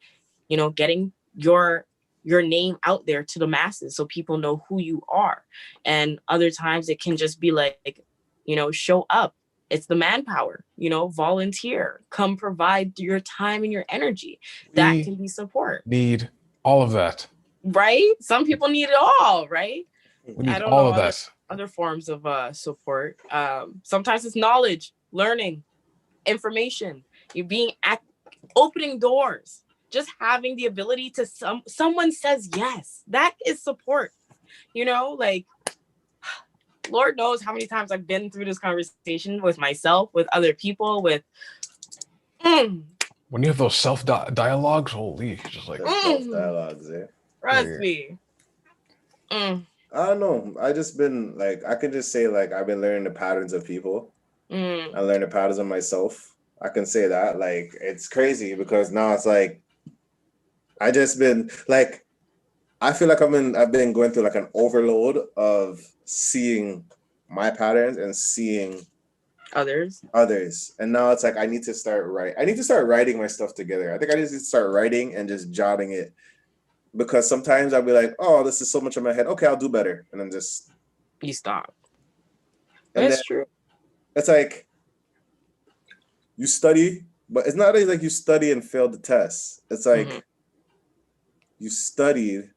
you know, getting your name out there to the masses so people know who you are. And other times it can just be like, you know, show up. It's the manpower, you know, volunteer, come provide your time and your energy. That can be support. Need all of that. Right? Some people need it all, right? We need all of that. Other forms of support. Sometimes it's knowledge, learning, information, opening doors, just having the ability to someone says yes. That is support. You know, like Lord knows how many times I've been through this conversation with myself, with other people, with when you have those self dialogues, holy, just like self dialogues, trust me. I don't know. I just been like, I can just say like I've been learning the patterns of people. I learned the patterns of myself. I can say that. Like, it's crazy because now it's like I just been like I feel like I've been going through like an overload of seeing my patterns and seeing Others. And now it's like I need to start writing my stuff together. I think I need to start writing and just jotting it, because sometimes I'll be like, oh, this is so much in my head, okay, I'll do better, and then just You stop. and That's then true. it's like you study, but it's not really like you study and failed the test. It's like you studied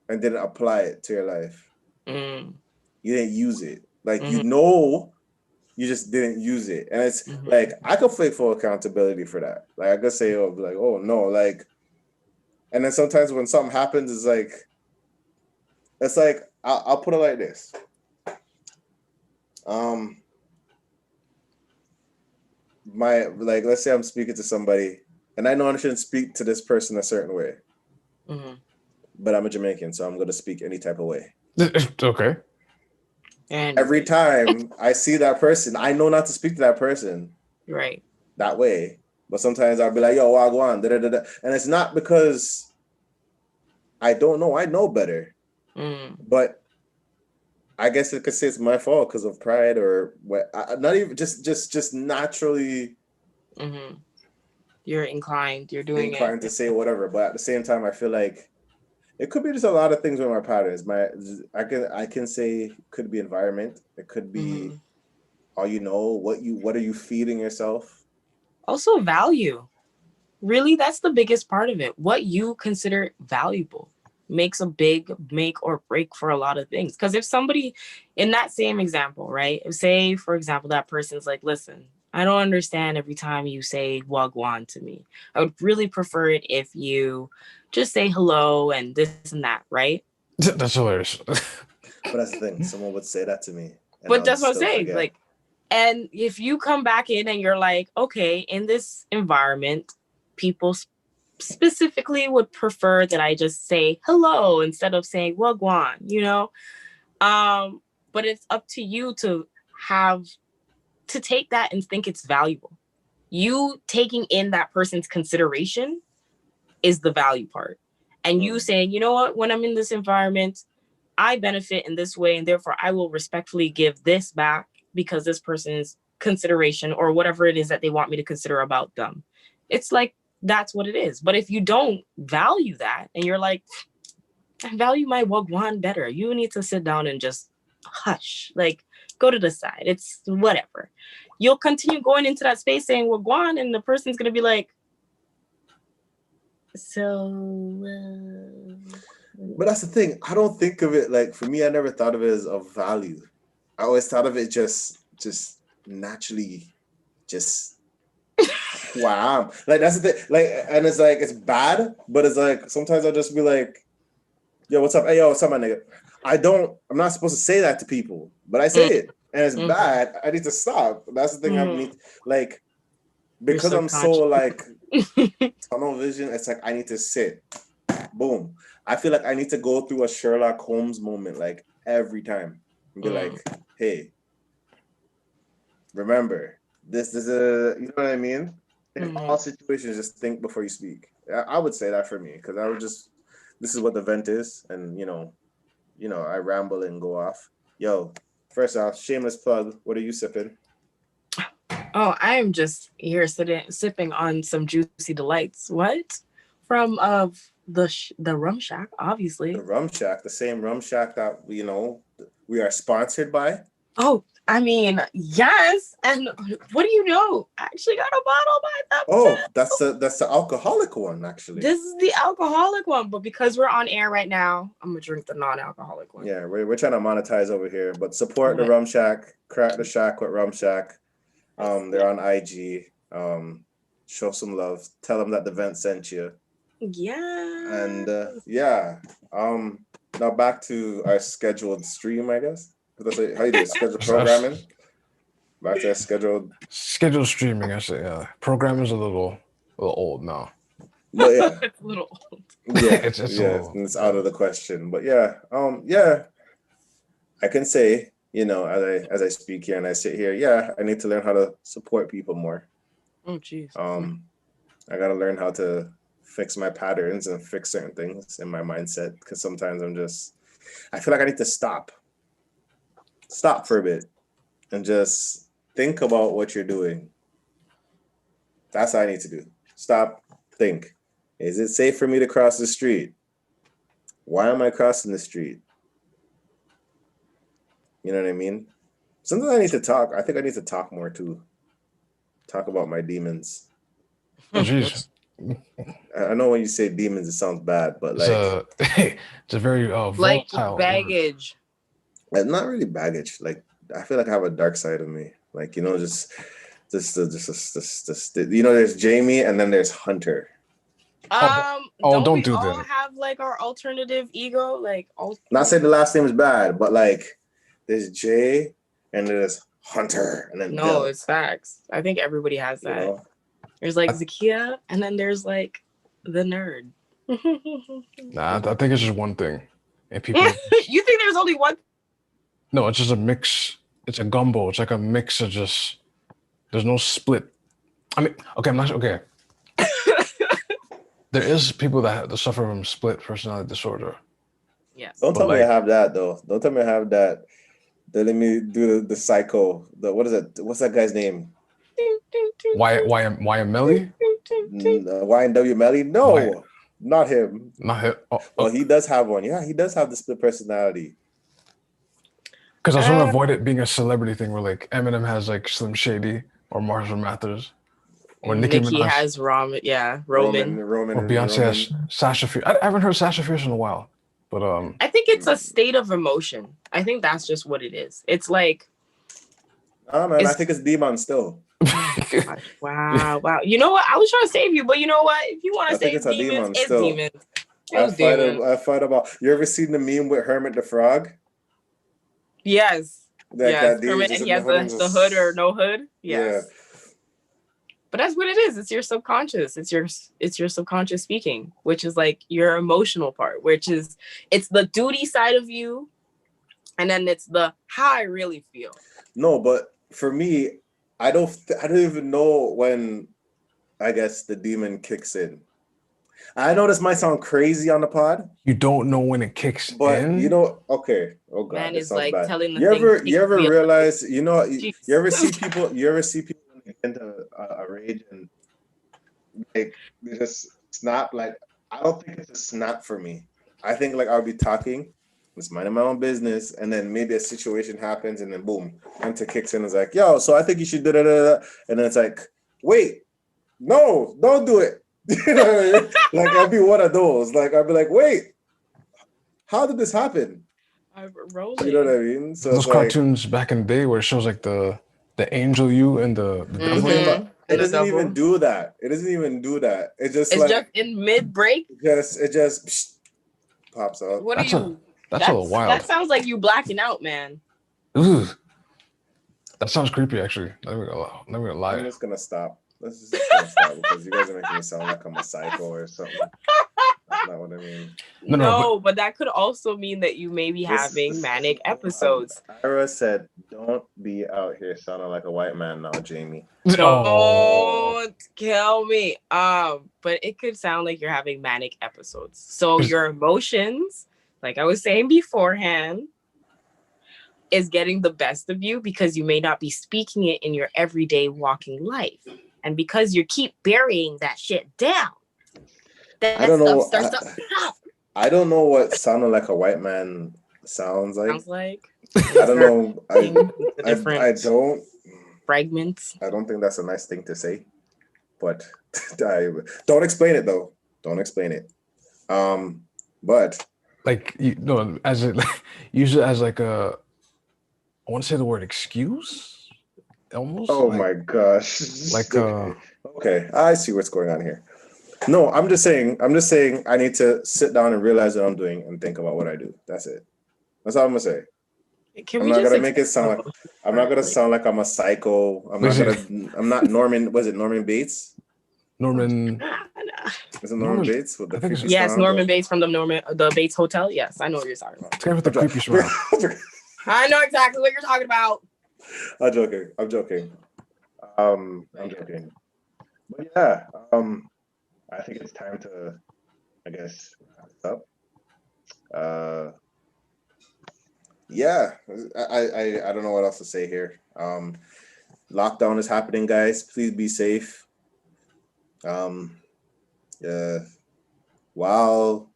and didn't apply it to your life. You didn't use it. Like, you just didn't use it. And it's like, I could take full accountability for that. Like, I could say, oh no, like, and then sometimes when something happens, it's like, I'll put it like this. Let's say I'm speaking to somebody and I know I shouldn't speak to this person a certain way, but I'm a Jamaican, so I'm going to speak any type of way. Okay. And every time I see that person, I know not to speak to that person right that way. But sometimes I'll be like, yo, wagwan, da da da da. And it's not because I don't know. I know better. But I guess it could say it's my fault because of pride or what. Not even just naturally. You're inclined. You're doing inclined to say whatever. But at the same time, I feel like it could be just a lot of things with my patterns. I can say it could be environment. It could be all you know, what are you feeding yourself? Also value. Really, that's the biggest part of it. What you consider valuable makes a big make or break for a lot of things. Because if somebody in that same example, right? Say, for example, that person's like, listen, I don't understand every time you say wagwan to me. I would really prefer it if you just say hello and this and that, right? That's hilarious. But that's the thing. Someone would say that to me. But that's what I'm saying. Like, and if you come back in and you're like, okay, in this environment, people specifically would prefer that I just say hello instead of saying wagwan, you know? But it's up to you to take that and think it's valuable. You taking in that person's consideration is the value part. And you saying, you know what, when I'm in this environment, I benefit in this way, and therefore I will respectfully give this back because this person's consideration or whatever it is that they want me to consider about them. It's like, that's what it is. But if you don't value that and you're like, I value my wagwan better, you need to sit down and just hush, like go to the side. It's whatever. You'll continue going into that space saying wagwan, and the person's going to be like, so... But that's the thing. I don't think of it like, for me, I never thought of it as of value. I always thought of it just naturally, just wow. Like, that's the thing. Like, and it's like, it's bad, but it's like, sometimes I'll just be like, yo, what's up? Hey, yo, what's up, my nigga? I'm not supposed to say that to people, but I say it, and it's bad. I need to stop. That's the thing. I need, like, because I'm so like tunnel vision. It's like I need to sit. Boom. I feel like I need to go through a Sherlock Holmes moment, like every time, and be like, hey, remember this is you know what I mean? In all situations, just think before you speak. I would say that for me, because this is what the vent is, and you know, I ramble and go off. Yo, first off, shameless plug. What are you sipping? Oh, I am just here sipping on some Juicy Delights. What? From the Rum Shack, obviously. The Rum Shack, the same Rum Shack that we are sponsored by. Oh, I mean, yes. And what do you know? I actually got a bottle by them. Oh, that's the alcoholic one, actually. This is the alcoholic one, but because we're on air right now, I'm gonna drink the non-alcoholic one. Yeah, we're trying to monetize over here, but support the Rum Shack, crack the shack with Rum Shack. They're on IG. Show some love. Tell them that the vent sent you. Yeah. And now back to our scheduled stream, I guess. That's how you do it, scheduled programming. Back to our scheduled streaming. I say, yeah. Program is a little old now. But yeah, it's a little old. Yeah, it's out of the question. But yeah, I can say, as I speak here and I sit here, I need to learn how to support people more. Oh, jeez. I gotta learn how to fix my patterns and fix certain things in my mindset because sometimes I feel like I need to stop for a bit and just think about what you're doing. That's what I need to do. Stop, think. Is it safe for me to cross the street? Why am I crossing the street? You know what I mean? Sometimes I need to talk. I think I need to talk more too. Talk about my demons. Oh, jeez. I know when you say demons, it sounds bad, but It's like it's a very Like volatile word. baggage. not really baggage. Like I feel like I have a dark side of me. Like, you know, just you know, there's Jamie and then there's Hunter. Don't we do all that. have like our alternative ego? Like, Not saying the last name is bad, but like there's Jay and there's Hunter and then no, Bill, it's facts. I think everybody has you that. know? There's like Zakia, and then there's like the nerd. Nah, I think it's just one thing, and people. You think there's only one? No, it's just a mix. It's a gumbo. It's like a mix of just. There's no split. I mean, okay, I'm not okay. There is people that suffer from split personality disorder. Yes. Don't But tell me I like- have that though. Don't tell me I have that. Then let me do the psycho. What is it? What's that guy's name? YMLE? YNW Melly? No, not him. Not him. Well, he does have one. Yeah, he does have the split personality. Because I was trying to avoid it being a celebrity thing where like Eminem has like Slim Shady or Marshall Mathers. Or Nicki Minaj. has Roman. Roman, Or Beyonce has Sasha Fierce. I haven't heard Sasha Fierce in a while. But I think it's a state of emotion. I think that's just what it is. It's like man, I think it's Demon still. wow. You know what? I was trying to save you, but you know what? If you want to save it's a demons, demon it's still. demons. I fight about. You ever seen the meme with Hermit the Frog? Yes. Like yes. that Hermit, and he has the hood or no hood. Yes. Yeah. But that's what it is. It's your subconscious. It's your subconscious speaking, which is like your emotional part, it's the duty side of you, and then it's the how I really feel. No, but for me, I don't even know when, I guess, the demon kicks in. I know this might sound crazy on the pod. You don't know when it kicks but in. You know, okay. Oh God, man is like bad. telling the you ever realize, you know, you Jeez. ever see people when they get into a rage and like they just snap? Like, I don't think it's a snap for me. I think like I'll be talking, just minding my own business, and then maybe a situation happens, and then boom, Hunter kicks in and is like, yo, so I think you should do that. And then it's like, wait, no, don't do it. You know what I mean? Like, I'll be one of those. Like, I'll be like, wait, how did this happen? You know what I mean? So those cartoons back in the day where it shows like the angel you and the devil you. It doesn't even do that. It doesn't even do that. It just it's like just in mid break. It just pops up. What that's are you? That's a little wild. That sounds like you blacking out, man. Ooh. That sounds creepy, actually. Never gonna lie. I'm just gonna stop. Let's just gonna stop because you guys are making me sound like I'm a psycho or something. That's not what I mean. No, but that could also mean that you may be having manic episodes. Ira said, "Don't be out here sounding like a white man now, Jamie." Don't kill me. But it could sound like you're having manic episodes. So your emotions, like I was saying beforehand, is getting the best of you because you may not be speaking it in your everyday walking life. And because you keep burying that shit down, that I don't know. stuff starts to pop. I don't know what sounding like a white man sounds like. I don't know. I don't. Fragments. I don't think that's a nice thing to say. But don't explain it though. Don't explain it. But like as it use it as like a. I want to say the word excuse. Almost. Oh my gosh. Like okay, I see what's going on here. No, I'm just saying I need to sit down and realize what I'm doing and think about what I do. That's it. That's all I'm gonna say. I'm not gonna make it sound like I'm not gonna sound like I'm a psycho. I'm not Norman. Was it Norman Bates? Norman. Is it Norman Bates? With the yes, Norman Bates from the Bates Hotel. Yes, I know what you're talking about. It's kind of the creepy smile. I know exactly what you're talking about. I'm joking. I'm joking. But yeah, I think it's time to, I guess, wrap this up. Uh, yeah, I don't know what else to say here. Lockdown is happening, guys. Please be safe. Um, uh, while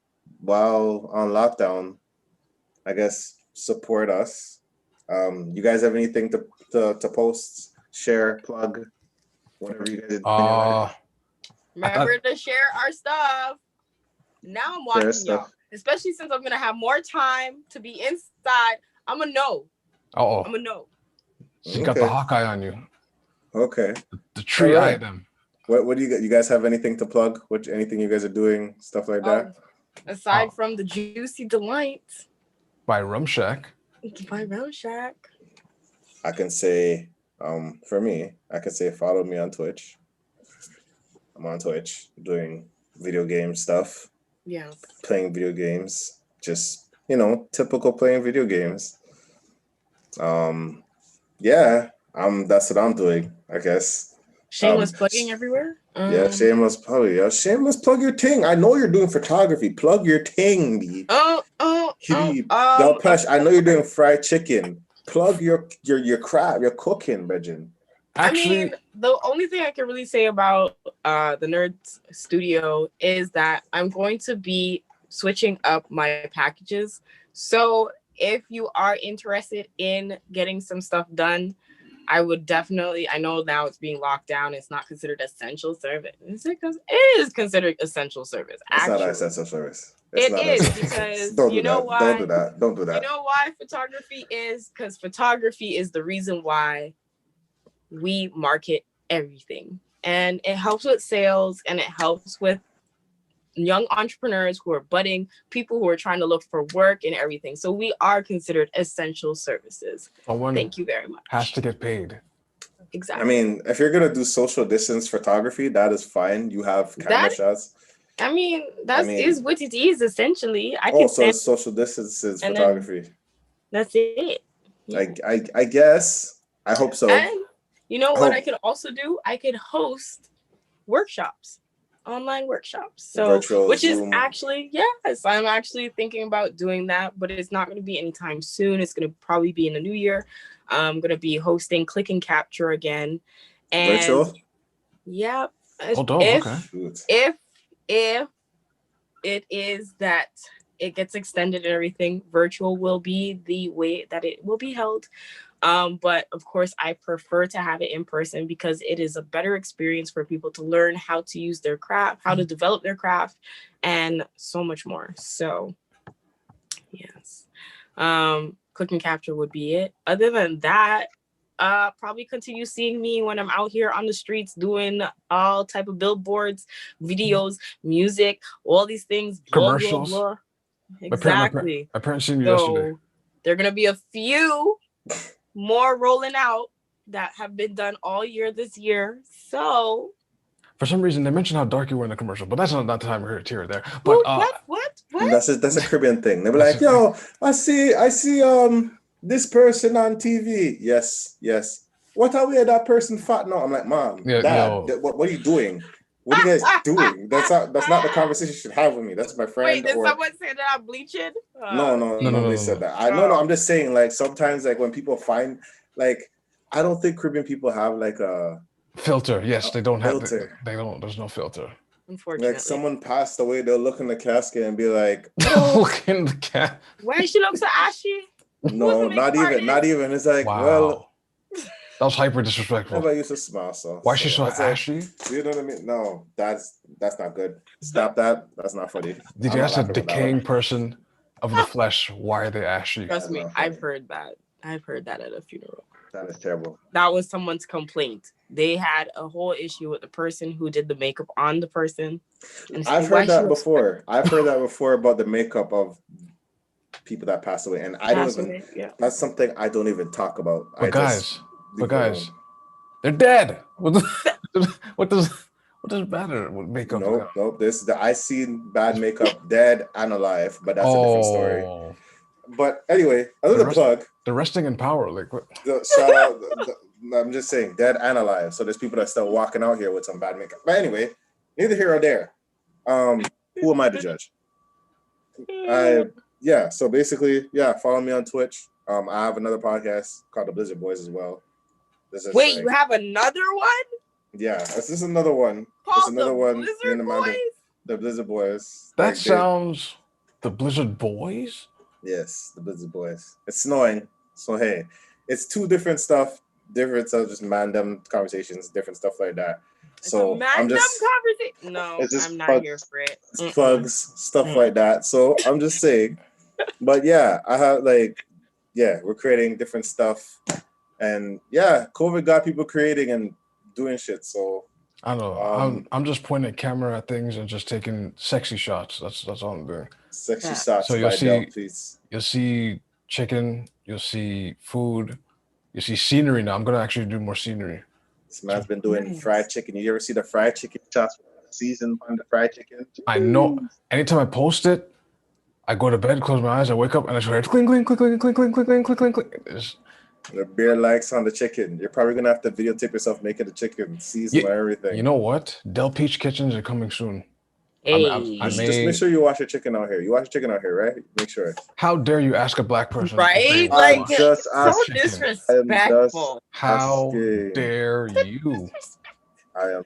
on lockdown, I guess support us. You guys have anything to post, share, plug, whatever you guys are doing in your life? Remember to share our stuff. Now I'm Share watching y'all, stuff. especially since I'm gonna have more time to be inside. I'm gonna know. Oh, I'm gonna know. she got the Hawkeye on you. Okay. The tree All right. item. What do you guys have anything to plug? Anything you guys are doing, stuff like that? Aside from the Juicy Delights By Rum Shack. by Rum Shack. I can say, for me, I can say follow me on Twitch. I'm on Twitch doing video game stuff. Yeah. Playing video games. Just, typical playing video games. Yeah, that's what I'm doing, I guess. Shameless plugging everywhere. Yeah, shameless plug. Yeah, shameless plug your ting. I know you're doing photography. Plug your ting, B. Pesh, I know you're doing fried chicken. Plug your crab, your cooking, Bridget. Actually, I mean, the only thing I can really say about the Nerds Studio is that I'm going to be switching up my packages. So if you are interested in getting some stuff done, I would definitely, I know now it's being locked down. It's not considered essential service. Is it? Because it is considered essential service. It's not essential service. It is because you know why? Don't do that. Don't do that. You know why photography is? Because photography is the reason why we market everything. And it helps with sales and it helps with young entrepreneurs who are budding, people who are trying to look for work and everything. So we are considered essential services. Thank you very much. Has to get paid. Exactly. I mean, if you're gonna do social distance photography, that is fine. You have camera shots. I mean, is what it is essentially. So it's social distance is photography. That's it. Yeah. I guess. I hope so. And you know what I could also do? I could host workshops. Online workshops. So virtual which Zoom. Is actually, yes, I'm actually thinking about doing that, but it's not going to be anytime soon. It's going to probably be in the new year. I'm going to be hosting Click and Capture again. And virtual? Yeah. If it is that it gets extended and everything, virtual will be the way that it will be held. But of course, I prefer to have it in person because it is a better experience for people to learn how to use their craft, how to develop their craft, and so much more. So, yes, Click and Capture would be it. Other than that, probably continue seeing me when I'm out here on the streets doing all type of billboards, videos, music, all these things. Commercials. Blah, blah, blah. Exactly. My parents seen you yesterday. There are gonna be a few more rolling out that have been done all year this year. So for some reason they mentioned how dark you were in the commercial, but that's not the time we're here or there. But what? That's a Caribbean thing. They be like, yo, I see this person on TV. Yes. What are we at that person fat now? I'm like, Mom, Dad, what are you doing? What are you guys doing? That's not the conversation you should have with me. That's my friend. Wait, did someone say that I'm bleaching? No, nobody said that. I'm just saying, like, sometimes, like, when people find, like, I don't think Caribbean people have like a filter. Yes, they don't have filter. They don't. There's no filter. Unfortunately, like someone passed away, they'll look in the casket and be like, look in the casket. Why she looks so ashy? No, not even. It's like, well. That was hyper disrespectful. Everybody used to smile, so. Why is she so ashy? You know what I mean? No, that's not good. Stop that. That's not funny. Did you ask a decaying person of the flesh why are they ashy? Trust me, I've heard that. I've heard that at a funeral. That is terrible. That was someone's complaint. They had a whole issue with the person who did the makeup on the person. I've heard that before. I've heard that before about the makeup of people that passed away, and I don't even. That's something I don't even talk about. But guys, they're dead. What does matter with makeup? Nope. I seen bad makeup, dead and alive, but that's a different story. But anyway, another plug. The resting in power, like what? Shout out I'm just saying, dead and alive. So there's people that still walking out here with some bad makeup. But anyway, neither here or there. Who am I to judge? So basically, follow me on Twitch. I have another podcast called The Blizzard Boys as well. Wait, you have another one? Yeah, this is another one. Called another the one. Blizzard Boys? The Blizzard Boys. That sounds... The Blizzard Boys? Yes, the Blizzard Boys. It's snowing. So hey, it's two different stuff. Different stuff, just random conversations, different stuff like that. So random conversation. No, I'm not here for it. It's plugs, stuff like that. So I'm just saying. But yeah, I have we're creating different stuff. And yeah, COVID got people creating and doing shit. So I don't know. I'm just pointing a camera at things and just taking sexy shots. That's all I'm doing. Sexy shots. So you'll see chicken, you'll see food, you see scenery now. I'm gonna actually do more scenery. This man's been doing fried chicken. You ever see the fried chicken shots? Season on the fried chicken. I know. Anytime I post it, I go to bed, close my eyes, I wake up, and I just hear clink, clink, clink, clink, clink, clink, clink, clink, clink, clink. The beer likes on the chicken. You're probably gonna have to videotape yourself making the chicken, season and everything. You know what? Del Peach Kitchens are coming soon. Hey. Just make sure you wash your chicken out here. You wash your chicken out here, right? Make sure. How dare you ask a black person? Right? Like, just so disrespectful. How dare you? I am.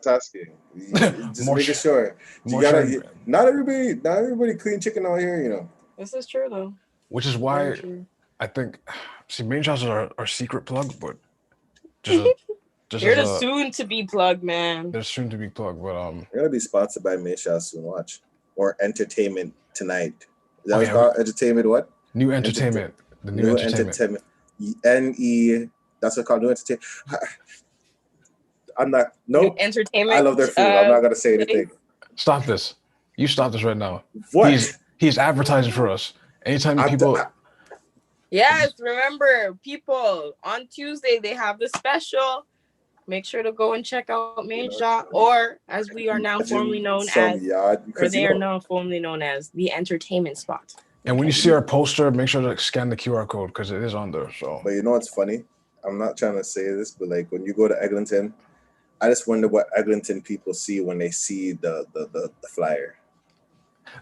Asking. Just making sure. You gotta. Not everybody clean chicken out here. You know. This is true though. Which is why I think main shots are secret plug, but just you're the soon to be plug, man. They're soon to be plug, but you're gonna be sponsored by main shots soon. Watch or Entertainment Tonight. Is that what it's called? Entertainment what? New Entertainment. The new entertainment. NE. That's what it's called. New Entertainment. I'm not. Nope. Entertainment. I love their food. I'm not gonna say anything. Stop this. You stop this right now. What? He's advertising for us. Anytime people. Yes, remember, people, on Tuesday they have the special. Make sure to go and check out Main Shot, or as we are now formerly known as, or they are now formerly known as the Entertainment Spot. And when you see our poster, make sure to scan the QR code because it is on there. So. But you know what's funny? I'm not trying to say this, but like when you go to Eglinton, I just wonder what Eglinton people see when they see the flyer.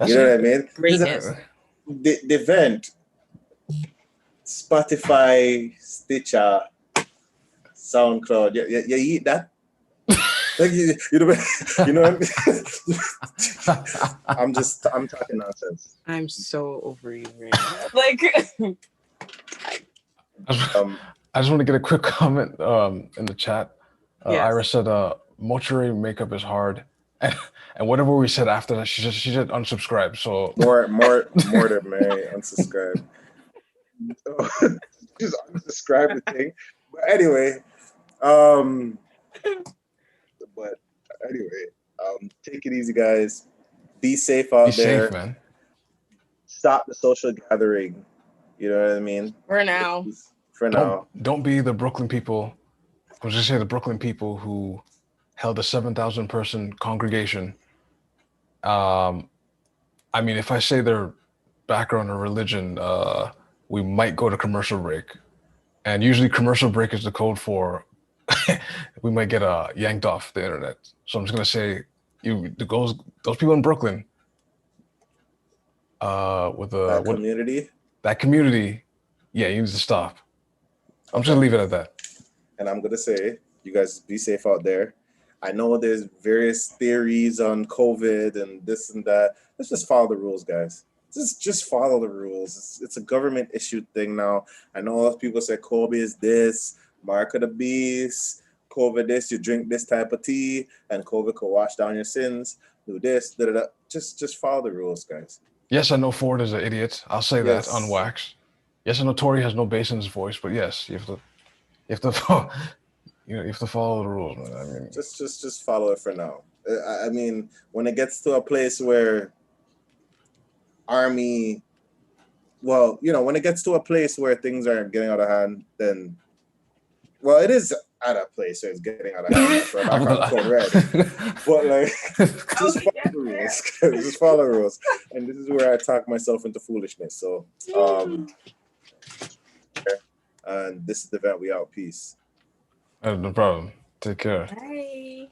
You know what I mean? Greatness. The event, Spotify, Stitcher, SoundCloud. You eat that? Like you know what I mean? I'm talking nonsense. I'm so over you right now. Like I just want to get a quick comment in the chat. Yes. Iris said mortuary makeup is hard. And whatever we said after that, she said unsubscribe. So more to Mary, unsubscribe. Just unsubscribe the thing. But anyway, take it easy, guys. Be safe out there. Safe, man. Stop the social gathering. You know what I mean? For now. Don't be the Brooklyn people. I was just saying the Brooklyn people who held a 7,000 person congregation. I mean, if I say their background or religion, we might go to commercial break. And usually commercial break is the code for we might get yanked off the internet. So I'm just going to say those people in Brooklyn with that community, yeah, you need to stop. I'm just going to leave it at that. And I'm going to say, you guys be safe out there. I know there's various theories on COVID and this and that. Let's just follow the rules, guys. Just follow the rules. It's a government issued thing now. I know a lot of people say COVID is this, mark of the beast, COVID this, you drink this type of tea, and COVID could wash down your sins, do this, da-da-da. Just follow the rules, guys. Yes, I know Ford is an idiot. I'll say that on wax. Yes, I know Tory has no bass in his voice, but yes, you have to follow, you have to follow the rules, man. I mean, just follow it for now. I mean, when it gets to a place where when it gets to a place where things are getting out of hand, then, well, it is at a place, so it's getting out of hand. So I'm not gonna code red. But like, just follow the rules. Just follow the rules. And this is where I talk myself into foolishness. So, and this is the vent. We out. Peace. No problem. Take care. Bye.